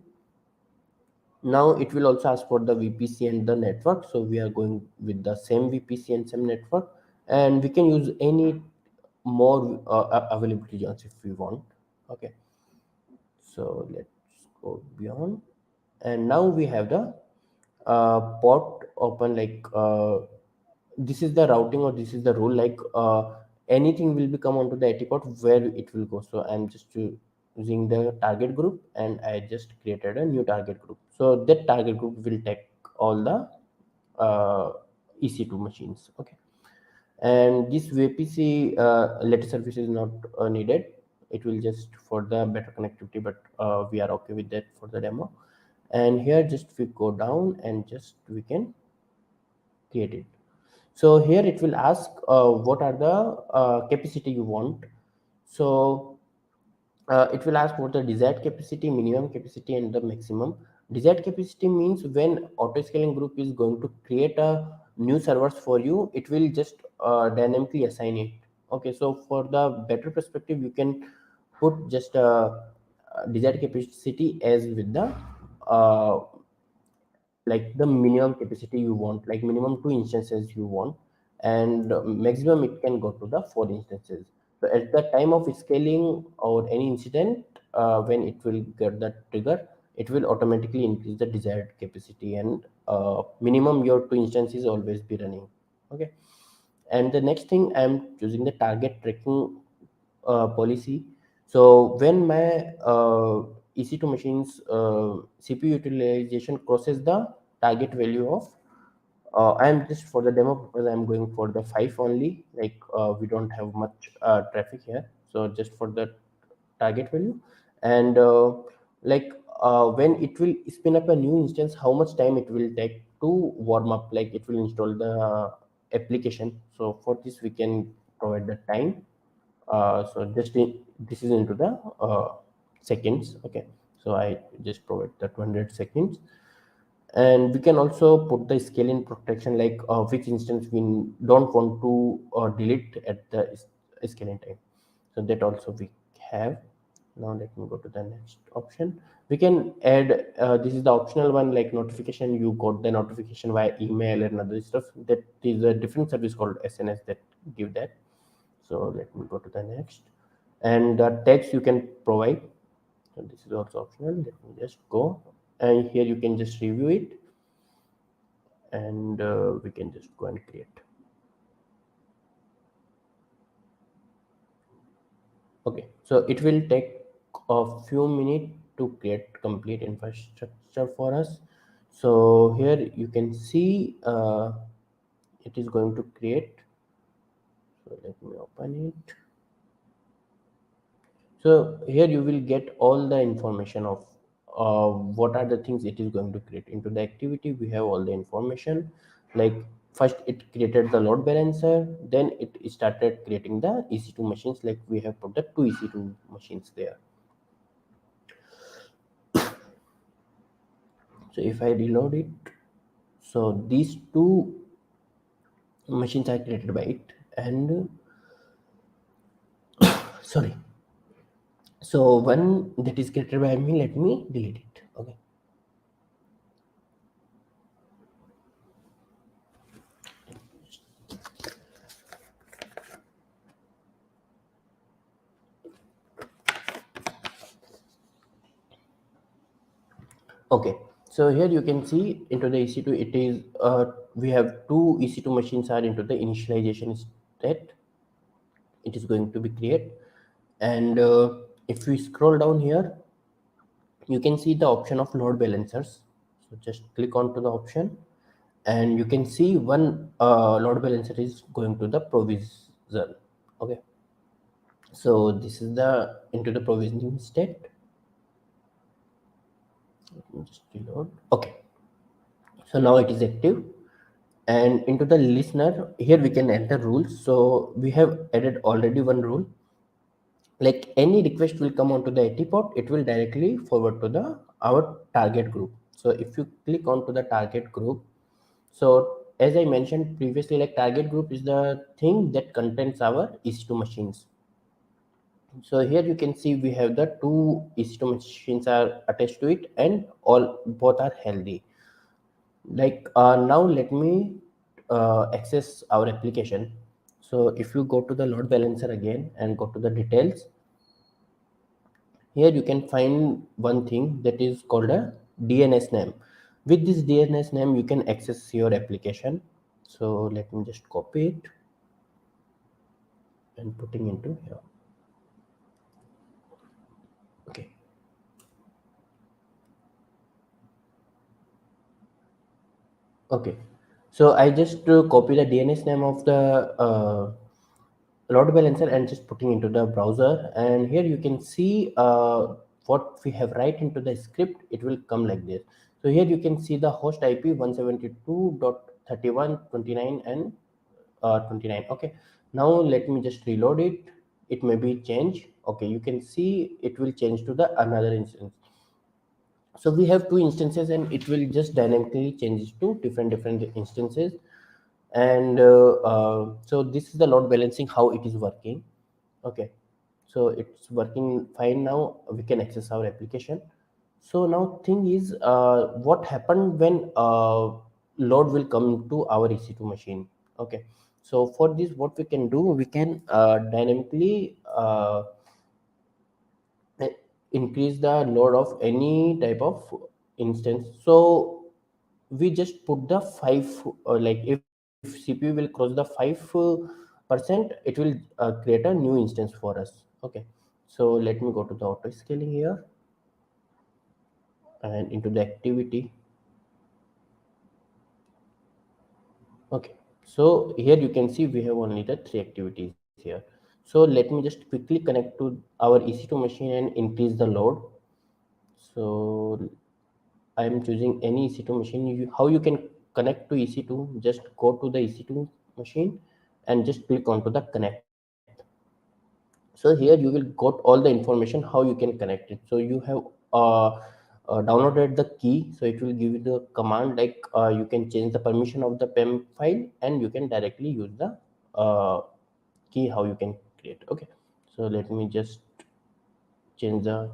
Now it will also ask for the VPC and the network. So we are going with the same VPC and same network, and we can use any more availability zones if we want. Okay, so let's go beyond, and now we have the port open. Like this is the routing or this is the rule. Like anything will be come onto the AT port where it will go. So I'm just using the target group, and I just created a new target group. So that target group will take all the uh, EC2 machines. Okay, and this VPC letter service is not needed. It will just for the better connectivity, but we are okay with that for the demo. And here just we go down and just we can create it. So here it will ask what are the capacity you want. So it will ask what the desired capacity, minimum capacity, and the maximum. Desired capacity means when auto scaling group is going to create a new servers for you, it will just dynamically assign it. Okay, so for the better perspective, you can put just desired capacity as with the uh, like the minimum capacity you want, like minimum 2 instances you want, and maximum it can go to the 4 instances. So at the time of scaling or any incident, when it will get the trigger, it will automatically increase the desired capacity, and minimum your 2 instances always be running. Okay, and the next thing, I'm choosing the target tracking policy. So when my EC2 machines CPU utilization crosses the target value of, I'm just for the demo purpose, I'm going for the 5 only. Like we don't have much traffic here, so just for the target value. And like when it will spin up a new instance, how much time it will take to warm up, like it will install the application. So for this we can provide the time. So just this is into the seconds. Okay, so I just provide the 200 seconds. And we can also put the scaling protection, like which instance we don't want to delete at the scaling time. So that also we have. Now let me go to the next option. We can add this is the optional one, like notification. You got the notification via email and other stuff. That is a different service called SNS that give that. So let me go to the next. And the text you can provide. So this is also optional. Let me just go, and here you can just review it, and we can just go and create. Okay, so it will take a few minutes to create complete infrastructure for us. So here you can see it is going to create. So let me open it. So here you will get all the information of what are the things it is going to create. Into the activity we have all the information, like first it created the load balancer, then it started creating the EC2 machines, like we have put the two EC2 machines there. So if I reload it, so these two machines are created by it, and sorry, so one that is created by me, let me delete it. Okay. Okay, so here you can see into the EC2, it is we have two EC2 machines are into the initialization state. It is going to be create, and if we scroll down here, you can see the option of load balancers. So just click onto the option, and you can see one load balancer is going to the provision. Okay, so this is the into the provisioning state. Let me just reload. Okay, so now it is active. And into the listener, here we can enter rules. So we have added already one rule, like any request will come onto the AT it will directly forward to the our target group. So if you click onto the target group, so as I mentioned previously, like target group is the thing that contains our EC2 machines. So here you can see we have the two EC2 machines are attached to it, and all both are healthy. Like now let me access our application. So if you go to the load balancer again and go to the details, here you can find one thing that is called a DNS name. With this DNS name you can access your application. So let me just copy it and putting into here. Okay. Okay, so I just copy the DNS name of the load balancer and just putting into the browser, and here you can see what we have write into the script. It will come like this. So here you can see the host IP 172.31.29 and 29. Okay, now let me just reload it. It may be change. Okay, you can see it will change to the another instance. So we have two instances, and it will just dynamically change to different instances. And so this is the load balancing, how it is working. Okay, so it's working fine. Now we can access our application. So now thing is, what happened when load will come to our EC2 machine. Okay, so for this what we can do, we can dynamically uh, increase the load of any type of instance. So we just put the 5 like if CPU will cross the 5 percent, it will create a new instance for us. Okay, so let me go to the auto scaling here and into the activity. Okay, so here you can see we have only the three activities here. So let me just quickly connect to our EC2 machine and increase the load. So I am choosing any EC2 machine. How you can connect to EC2? Just go to the EC2 machine and just click onto the connect. So here you will got all the information how you can connect it. So you have downloaded the key. So it will give you the command, like you can change the permission of the PEM file, and you can directly use the key how you can create. Okay, so let me just change the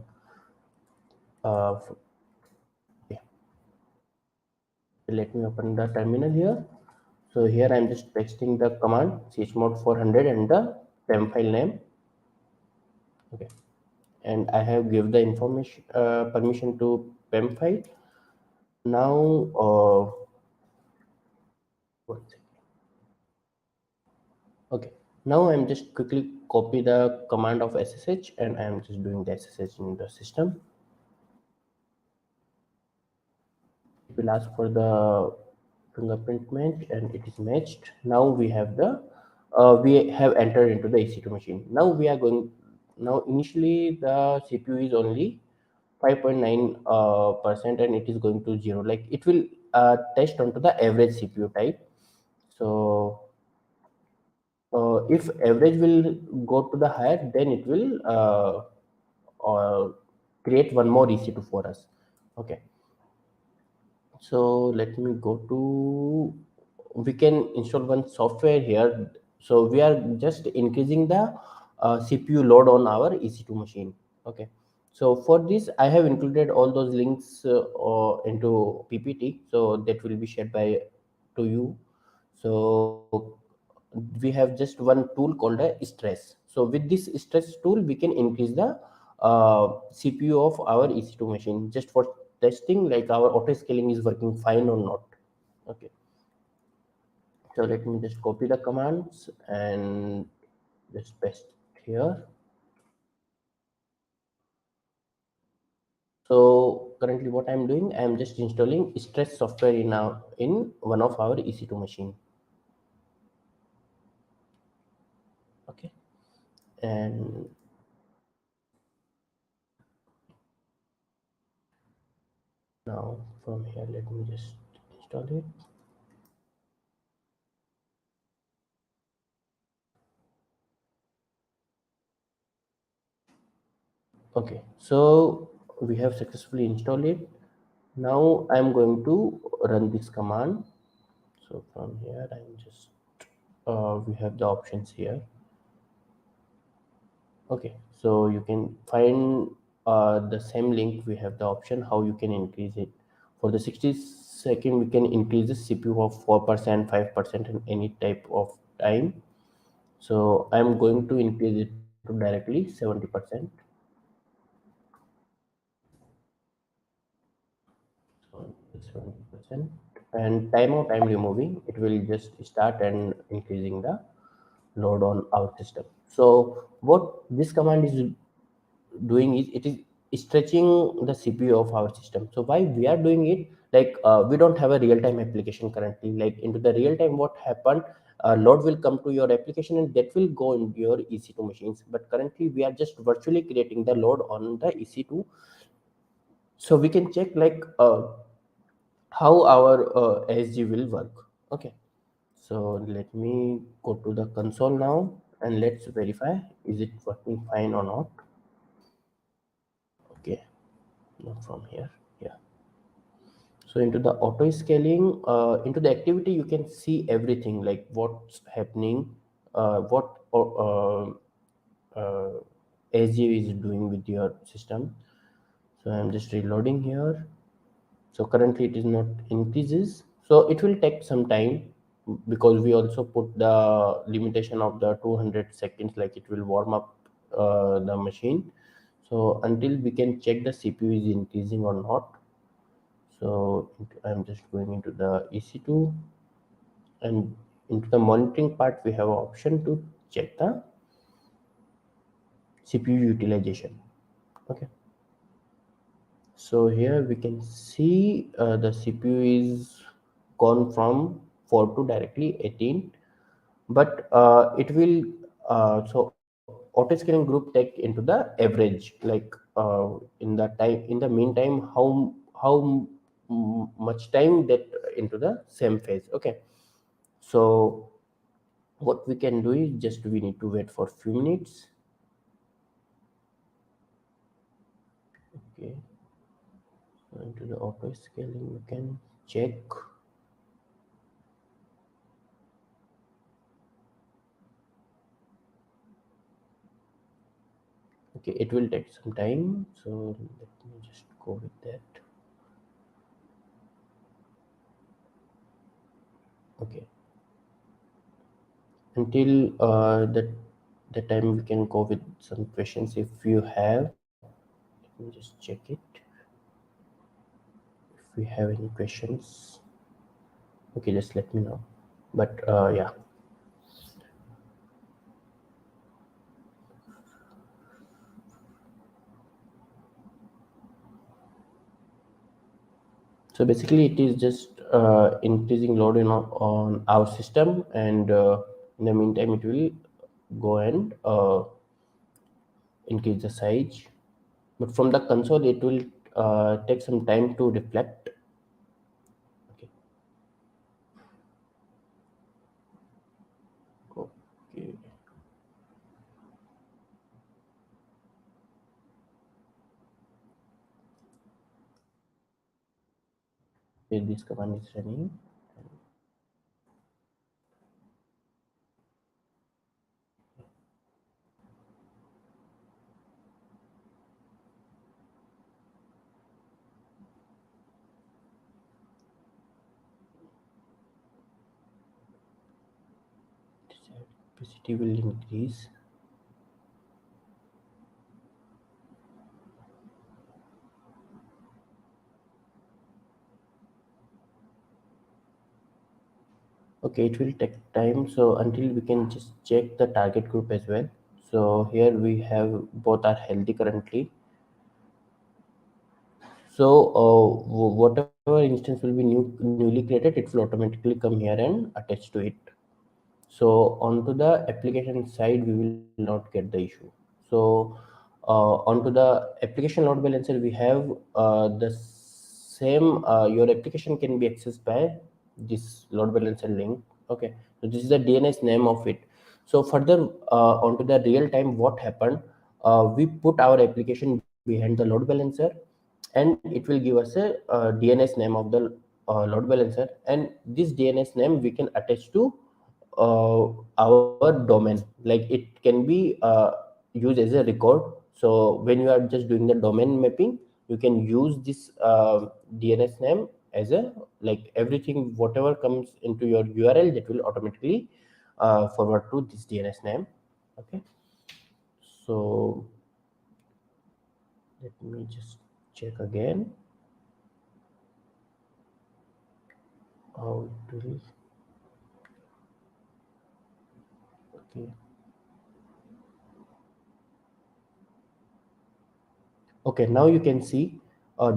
yeah. Let me open the terminal here. So here I'm just texting the command chmod 400 and the PEM file name. Okay, and I have give the information permission to PEM file. Now one second. Okay, now I'm just quickly copy the command of SSH, and I am just doing the SSH in the system. It will ask for the fingerprint match, and it is matched. Now we have the we have entered into the EC2 machine. Now we are going. Now initially the CPU is only 5.9 percent, and it is going to 0. Like it will test onto the average CPU type. So if average will go to the higher, then it will create one more EC2 for us. Okay, so let me go to, we can install one software here. So we are just increasing the CPU load on our EC2 machine. Okay, so for this I have included all those links into PPT, so that will be shared by to you. So we have just one tool called a stress. So with this stress tool we can increase the CPU of our EC2 machine, just for testing like our auto scaling is working fine or not. Okay, so let me just copy the commands and just paste it here. So currently what I'm doing, I'm just installing stress software in one of our EC2 machine. Okay, and now from here let me just install it. Okay, so we have successfully installed it. Now I'm going to run this command. So from here I'm just we have the options here. Okay, so you can find the same link. We have the option how you can increase it. For the 60-second we can increase the CPU of 4%, 5% in any type of time. So I'm going to increase it to directly 70%. So 70%, and timeout I'm removing. It will just start and increasing the load on our system. So what this command is doing is it is stretching the CPU of our system. So why we are doing it, like we don't have a real-time application currently. Like into the real time what happened, load will come to your application and that will go into your EC2 machines, but currently we are just virtually creating the load on the EC2. So we can check like how our SG will work. Okay, so let me go to the console now and let's verify is it working fine or not. Okay, not from here. Yeah. So into the auto scaling, into the activity, you can see everything like what's happening, what uh, SG is doing with your system. So I'm just reloading here. So currently it is not increases. So it will take some time because we also put the limitation of the 200 seconds, like it will warm up the machine. So until we can check the CPU is increasing or not. So I'm just going into the EC2, and into the monitoring part we have an option to check the CPU utilization. Okay, so here we can see the CPU is gone from 4 to directly 18, but it will so auto scaling group take into the average, like in the time, in the meantime how much time that into the same phase. Okay, so what we can do is just we need to wait for few minutes. Okay, so into the auto scaling we can check. Okay, it will take some time, so let me just go with that. Okay, until the time we can go with some questions if you have. Let me just check it if we have any questions. Okay, just let me know. But yeah, So basically it is just increasing load on our system, and in the meantime it will go and increase the size, but from the console it will take some time to reflect. Okay. Okay. Here this command is running. Capacity will increase. Okay, it will take time, so until we can just check the target group as well. So here we have both are healthy currently. So whatever instance will be newly created, it will automatically come here and attach to it. So onto the application side we will not get the issue. So onto the application load balancer we have the same, your application can be accessed by this load balancer link. Okay, so this is the DNS name of it. So further onto the real time what happened, we put our application behind the load balancer, and it will give us a DNS name of the load balancer, and this DNS name we can attach to our domain. Like it can be used as a record. So when you are just doing the domain mapping, you can use this DNS name as a, like everything whatever comes into your URL, that will automatically forward to this DNS name. Okay, so let me just check again how it will. Okay. Okay, now you can see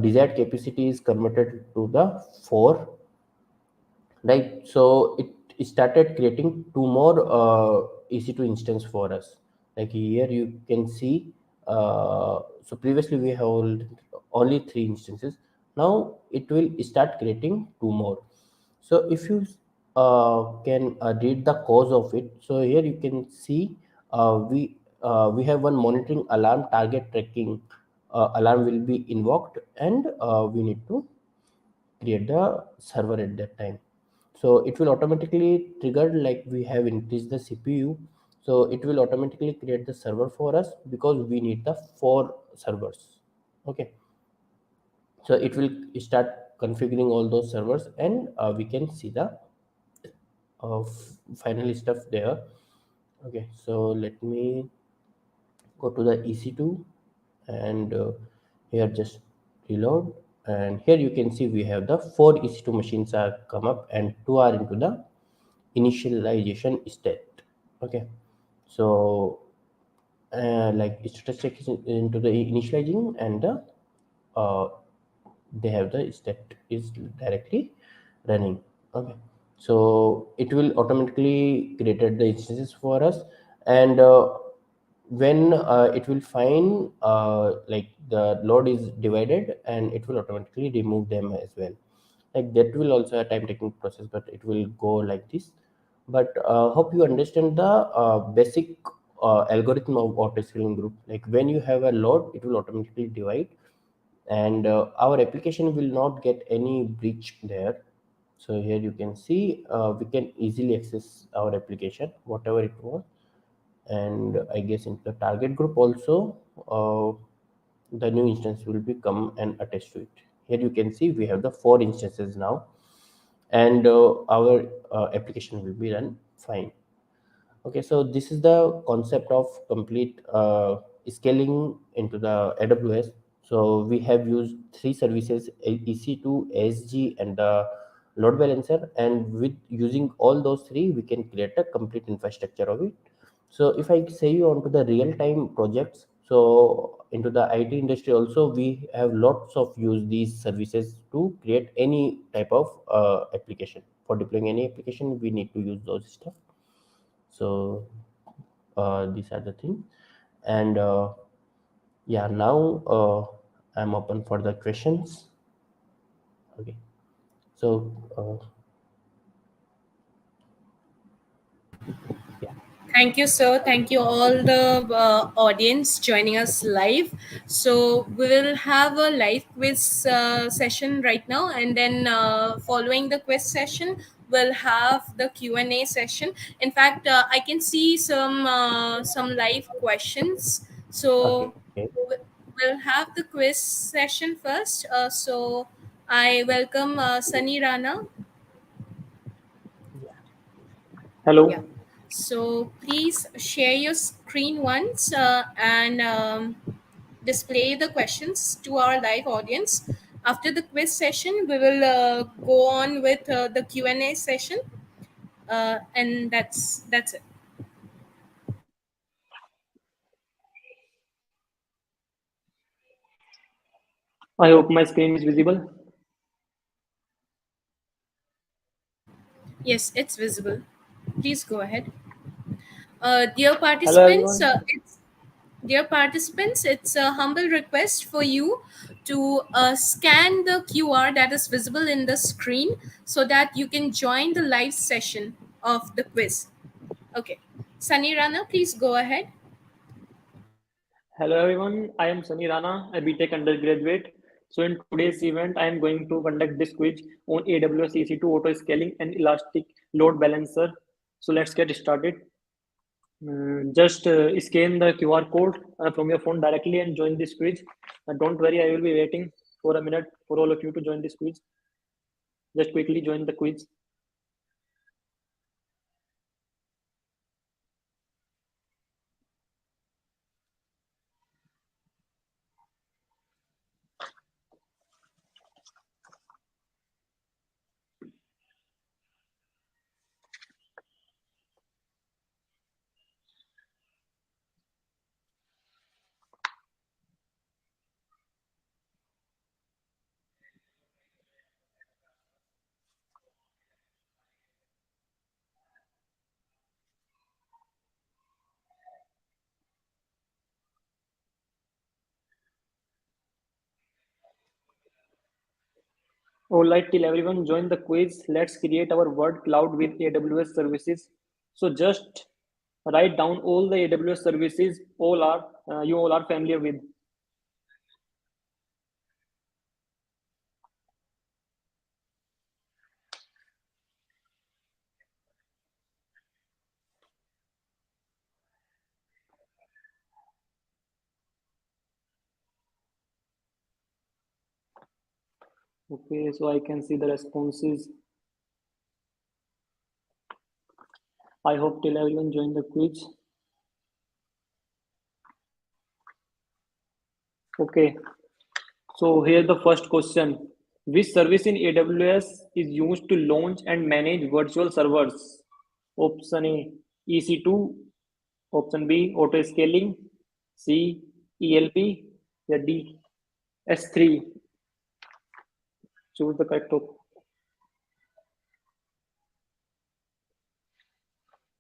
desired capacity is converted to the 4, right? So it started creating two more EC2 instance for us. Like here you can see, so previously we have only 3 instances. Now it will start creating two more. So if you can read the cause of it, so here you can see we have one monitoring alarm target tracking alarm will be invoked, and we need to create the server at that time. So it will automatically trigger, like we have increased the CPU, so it will automatically create the server for us because we need the 4 servers. Okay, so it will start configuring all those servers, and we can see the final stuff there. Okay, so let me go to the EC2, and here just reload, and here you can see we have the 4 EC2 machines are come up, and 2 are into the initialization state. Okay, so like static is into the initializing, and the uh, they have the state is directly running. Okay, so it will automatically created the instances for us, and when it will find like the load is divided, and it will automatically remove them as well. Like that will also a time taking process, but it will go like this. But hope you understand the basic algorithm of auto scaling group. Like when you have a load, it will automatically divide, and our application will not get any breach there. So here you can see we can easily access our application whatever it was, and I guess in the target group also the new instance will become and attached to it. Here you can see we have the 4 instances now, and our application will be run fine. Okay, so this is the concept of complete scaling into the AWS. So we have used 3 services: EC2, SG, and the load balancer. And with using all those 3, we can create a complete infrastructure of it. So if I say you onto the real-time projects, so into the IT industry also, we have lots of use these services to create any type of application. For deploying any application, we need to use those stuff. So these are the things. And yeah, now I'm open for the questions. Okay. So yeah. Thank you, sir. Thank you, all the audience joining us live. So, we will have a live quiz session right now, and then following the quiz session, we'll have the Q&A session. In fact, I can see some live questions. So, Okay. we'll have the quiz session first. So, I welcome Sunny Rana. Yeah. Yeah. Hello. So please share your screen once and display the questions to our live audience. After the quiz session, we will go on with the Q&A session, and that's it. I hope my screen is visible. Yes, it's visible. Please go ahead. Dear Hello, participants, everyone. it's a humble request for you to scan the QR that is visible in the screen so that you can join the live session of the quiz. Okay. Sunny Rana, please go ahead. Hello, everyone. I am Sunny Rana, a BTech undergraduate. So, in today's event, I am going to conduct this quiz on AWS EC2 auto scaling and elastic load balancer. So, let's get started. Just scan the QR code from your phone directly and join this quiz. Don't worry, I will be waiting for a minute for all of you to join this quiz. Just quickly join the quiz. All right, till everyone join the quiz. Let's create our word cloud with AWS services. So just write down all the AWS services all are you all are familiar with. Okay, so I can see the responses. I hope till everyone join the quiz. Okay, so here's the first question. Which service in AWS is used to launch and manage virtual servers? Option A, EC2. Option B, auto scaling. C, ELB. Yeah, D, S3. Choose the correct option.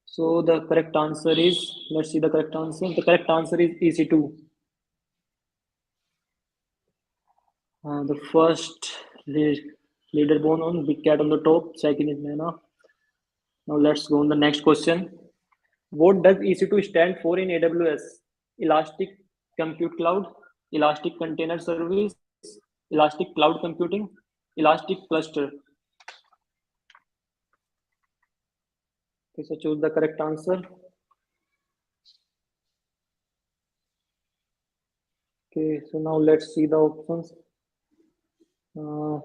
So the correct answer is, let's see the correct answer. The correct answer is EC2. The first leaderboard on Big Cat on the top. Second is Nana. Now let's go on the next question. What does EC2 stand for in AWS? Elastic Compute Cloud, Elastic Container Service, Elastic Cloud Computing, Elastic Cluster. Okay, so choose the correct answer. Okay, so now let's see the options. Uh,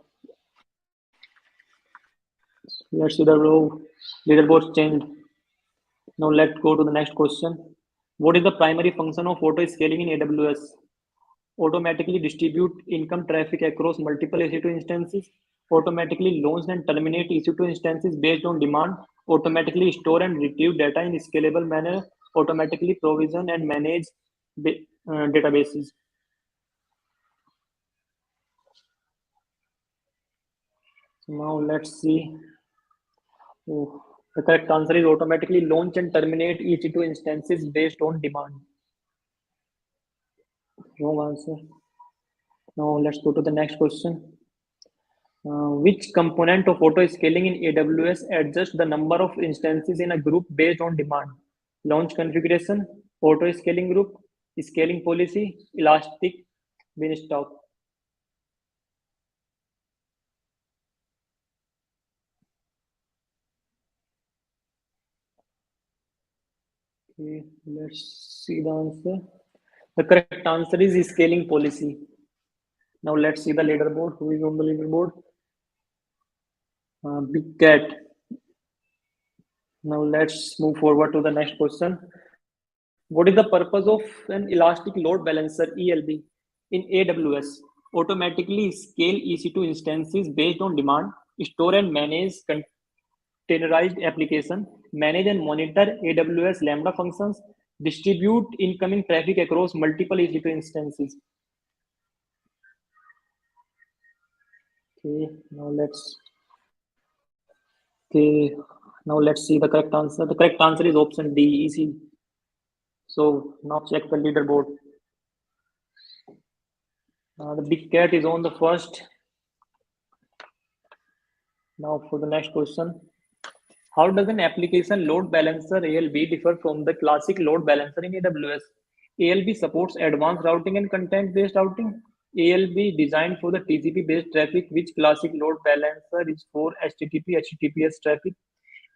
let's see the row leaderboard changed. Now let's go to the next question. What is the primary function of auto scaling in AWS? Automatically distribute income traffic across multiple EC2 instances, automatically launch and terminate EC2 instances based on demand, automatically store and retrieve data in a scalable manner, automatically provision and manage databases. Now let's see. Oh, the correct answer is automatically launch and terminate EC2 instances based on demand. Wrong answer. Now let's go to the next question. Which component of auto scaling in AWS adjusts the number of instances in a group based on demand? Launch configuration, auto scaling group, scaling policy, elastic beanstalk. Okay, let's see the answer. The correct answer is scaling policy. Now let's see the leaderboard. Who is on the leaderboard? Big Cat. Now let's move forward to the next question. What is the purpose of an elastic load balancer ELB in AWS? Automatically scale EC2 instances based on demand, store and manage containerized application, manage and monitor AWS Lambda functions, distribute incoming traffic across multiple EC2 instances. Okay, now let's see the correct answer. The correct answer is option D, easy. So now check the leaderboard. The Big Cat is on the first. Now for the next question. How does an application load balancer ALB differ from the classic load balancer in AWS? ALB supports advanced routing and content-based routing. ALB designed for the TCP-based traffic, which classic load balancer is for HTTP, HTTPS traffic.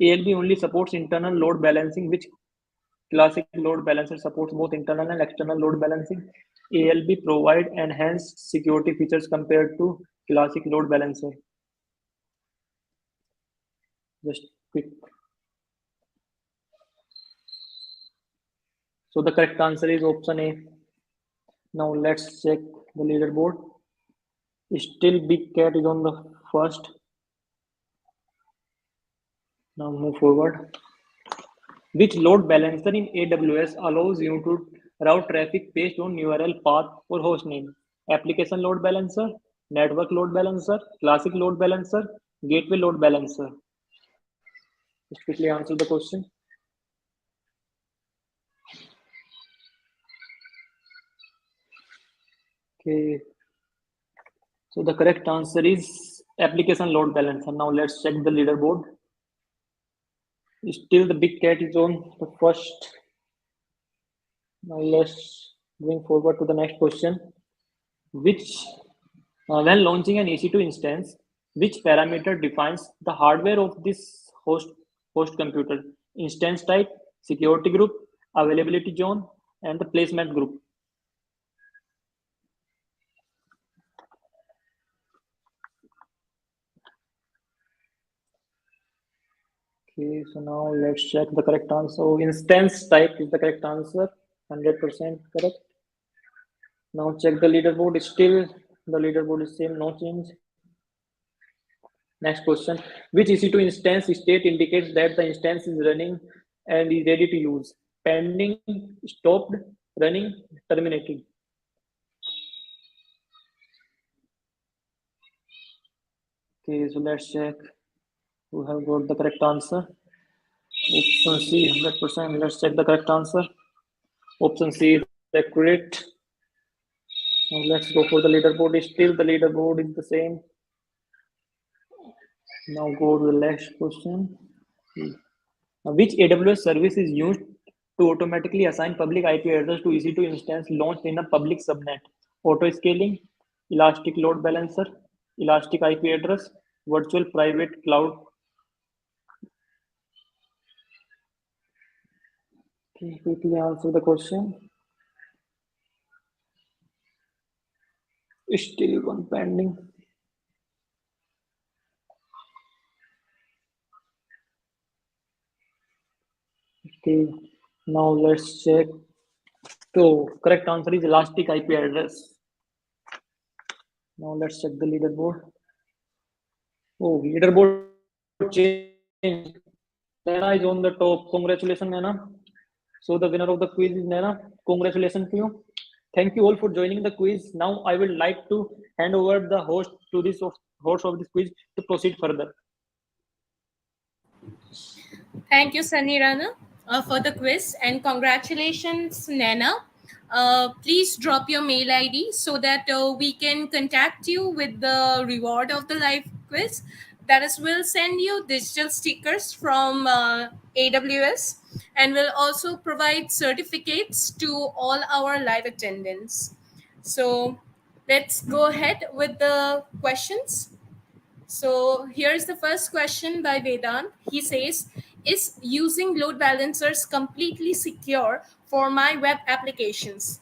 ALB only supports internal load balancing, which classic load balancer supports both internal and external load balancing. ALB provide enhanced security features compared to classic load balancer. Just quick. So the correct answer is option A. Now let's check the leaderboard. Still Big Cat is on the first. Now move forward. Which load balancer in AWS allows you to route traffic based on URL path or host name? Application load balancer, network load balancer, classic load balancer, gateway load balancer. Just quickly answer the question. Okay. So the correct answer is application load balancer. Now let's check the leaderboard. Still the Big Cat is on the first. Now let's going forward to the next question. When launching an EC2 instance, which parameter defines the hardware of this host computer? Instance type, security group, availability zone, and the placement group. Okay, so now let's check the correct answer. So instance type is the correct answer, 100% correct. Now check the leaderboard. Still, the leaderboard is same, no change. Next question. Which EC2 instance state indicates that the instance is running and is ready to use? Pending, stopped, running, terminated. Okay, so let's check who have got the correct answer. Option C, 100%. Let's check the correct answer. Option C is accurate. Now let's go for the leaderboard. Still, the leaderboard is the same. Now go to the next question. Which AWS service is used to automatically assign public IP address to EC2 instance launched in a public subnet? Auto scaling, elastic load balancer, elastic IP address, virtual private cloud. Okay, quickly answer the question. Still one pending. Okay, now let's check. So correct answer is elastic IP address. Now let's check the leaderboard. Oh, leaderboard changed. Nana is on the top. Congratulations, Nana. So the winner of the quiz is Nana. Congratulations to you. Thank you all for joining the quiz. Now I would like to hand over the host to this host of this quiz to proceed further. Thank you, Sunny Rana, for the quiz, and congratulations, Nana. Please drop your mail ID so that we can contact you with the reward of the live quiz. That is, we'll send you digital stickers from AWS, and we'll also provide certificates to all our live attendants. So let's go ahead with the questions. So here's the first question by Vedant. He says, is using load balancers completely secure for my web applications?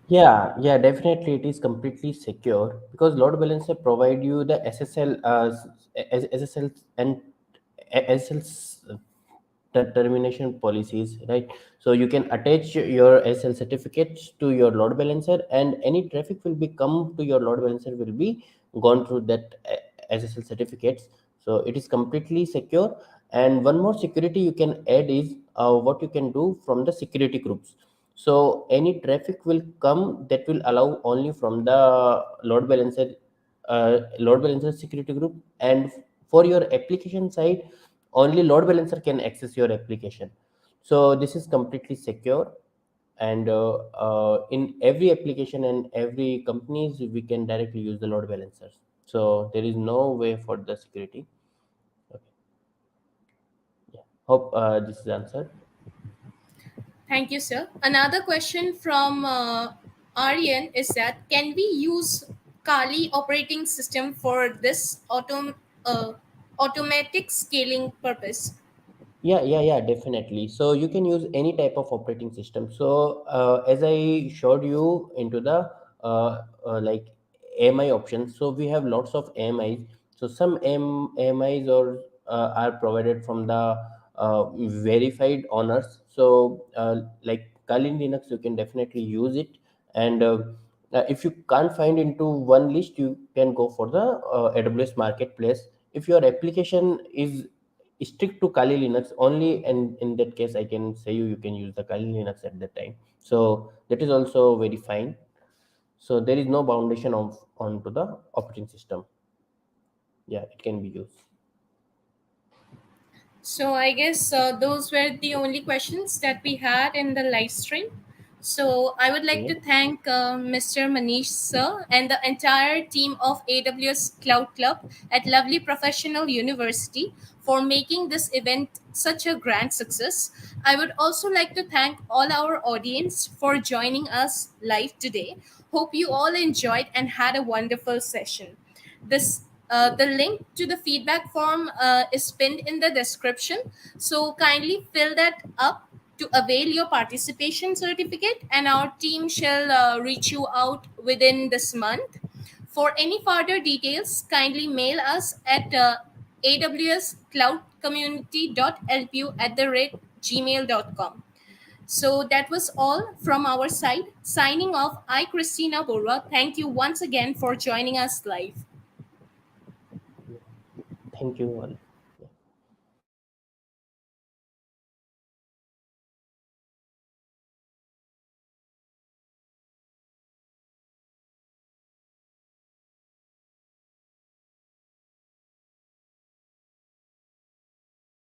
Yeah, definitely it is completely secure because load balancer provide you the SSL SSL and SSL termination policies, right? So you can attach your SL certificates to your load balancer, and any traffic will be come to your load balancer will be gone through that SSL certificates. So it is completely secure. And one more security you can add is what you can do from the security groups. So any traffic will come that will allow only from the load balancer security group, and for your application side only load balancer can access your application. So this is completely secure. And in every application and every companies we can directly use the load balancers, so there is no way for the security. Okay. Yeah, hope this is answered. Thank you, sir. Another question from Aryan is that can we use Kali operating system for this automatic scaling purpose? Yeah, definitely. So you can use any type of operating system. So as I showed you into the like AMI options, so we have lots of AMIs. So some AMIs are provided from the verified owners. So like Kali Linux, you can definitely use it. And if you can't find into one list, you can go for the AWS Marketplace. If your application is stick to Kali Linux only, and in that case, I can say you can use the Kali Linux at that time. So that is also very fine. So there is no foundation of onto the operating system. Yeah, it can be used. So I guess those were the only questions that we had in the live stream. So I would like to Okay. thank Mr. Manish sir and the entire team of AWS Cloud Club at Lovely Professional University for making this event such a grand success. I would also like to thank all our audience for joining us live today. Hope you all enjoyed and had a wonderful session. The link to the feedback form is pinned in the description. So kindly fill that up to avail your participation certificate, and our team shall reach you out within this month. For any further details, kindly mail us at awscloudcommunity.lpu@gmail.com. So that was all from our side. Signing off, I, Christina Borwa. Thank you once again for joining us live. Thank you all.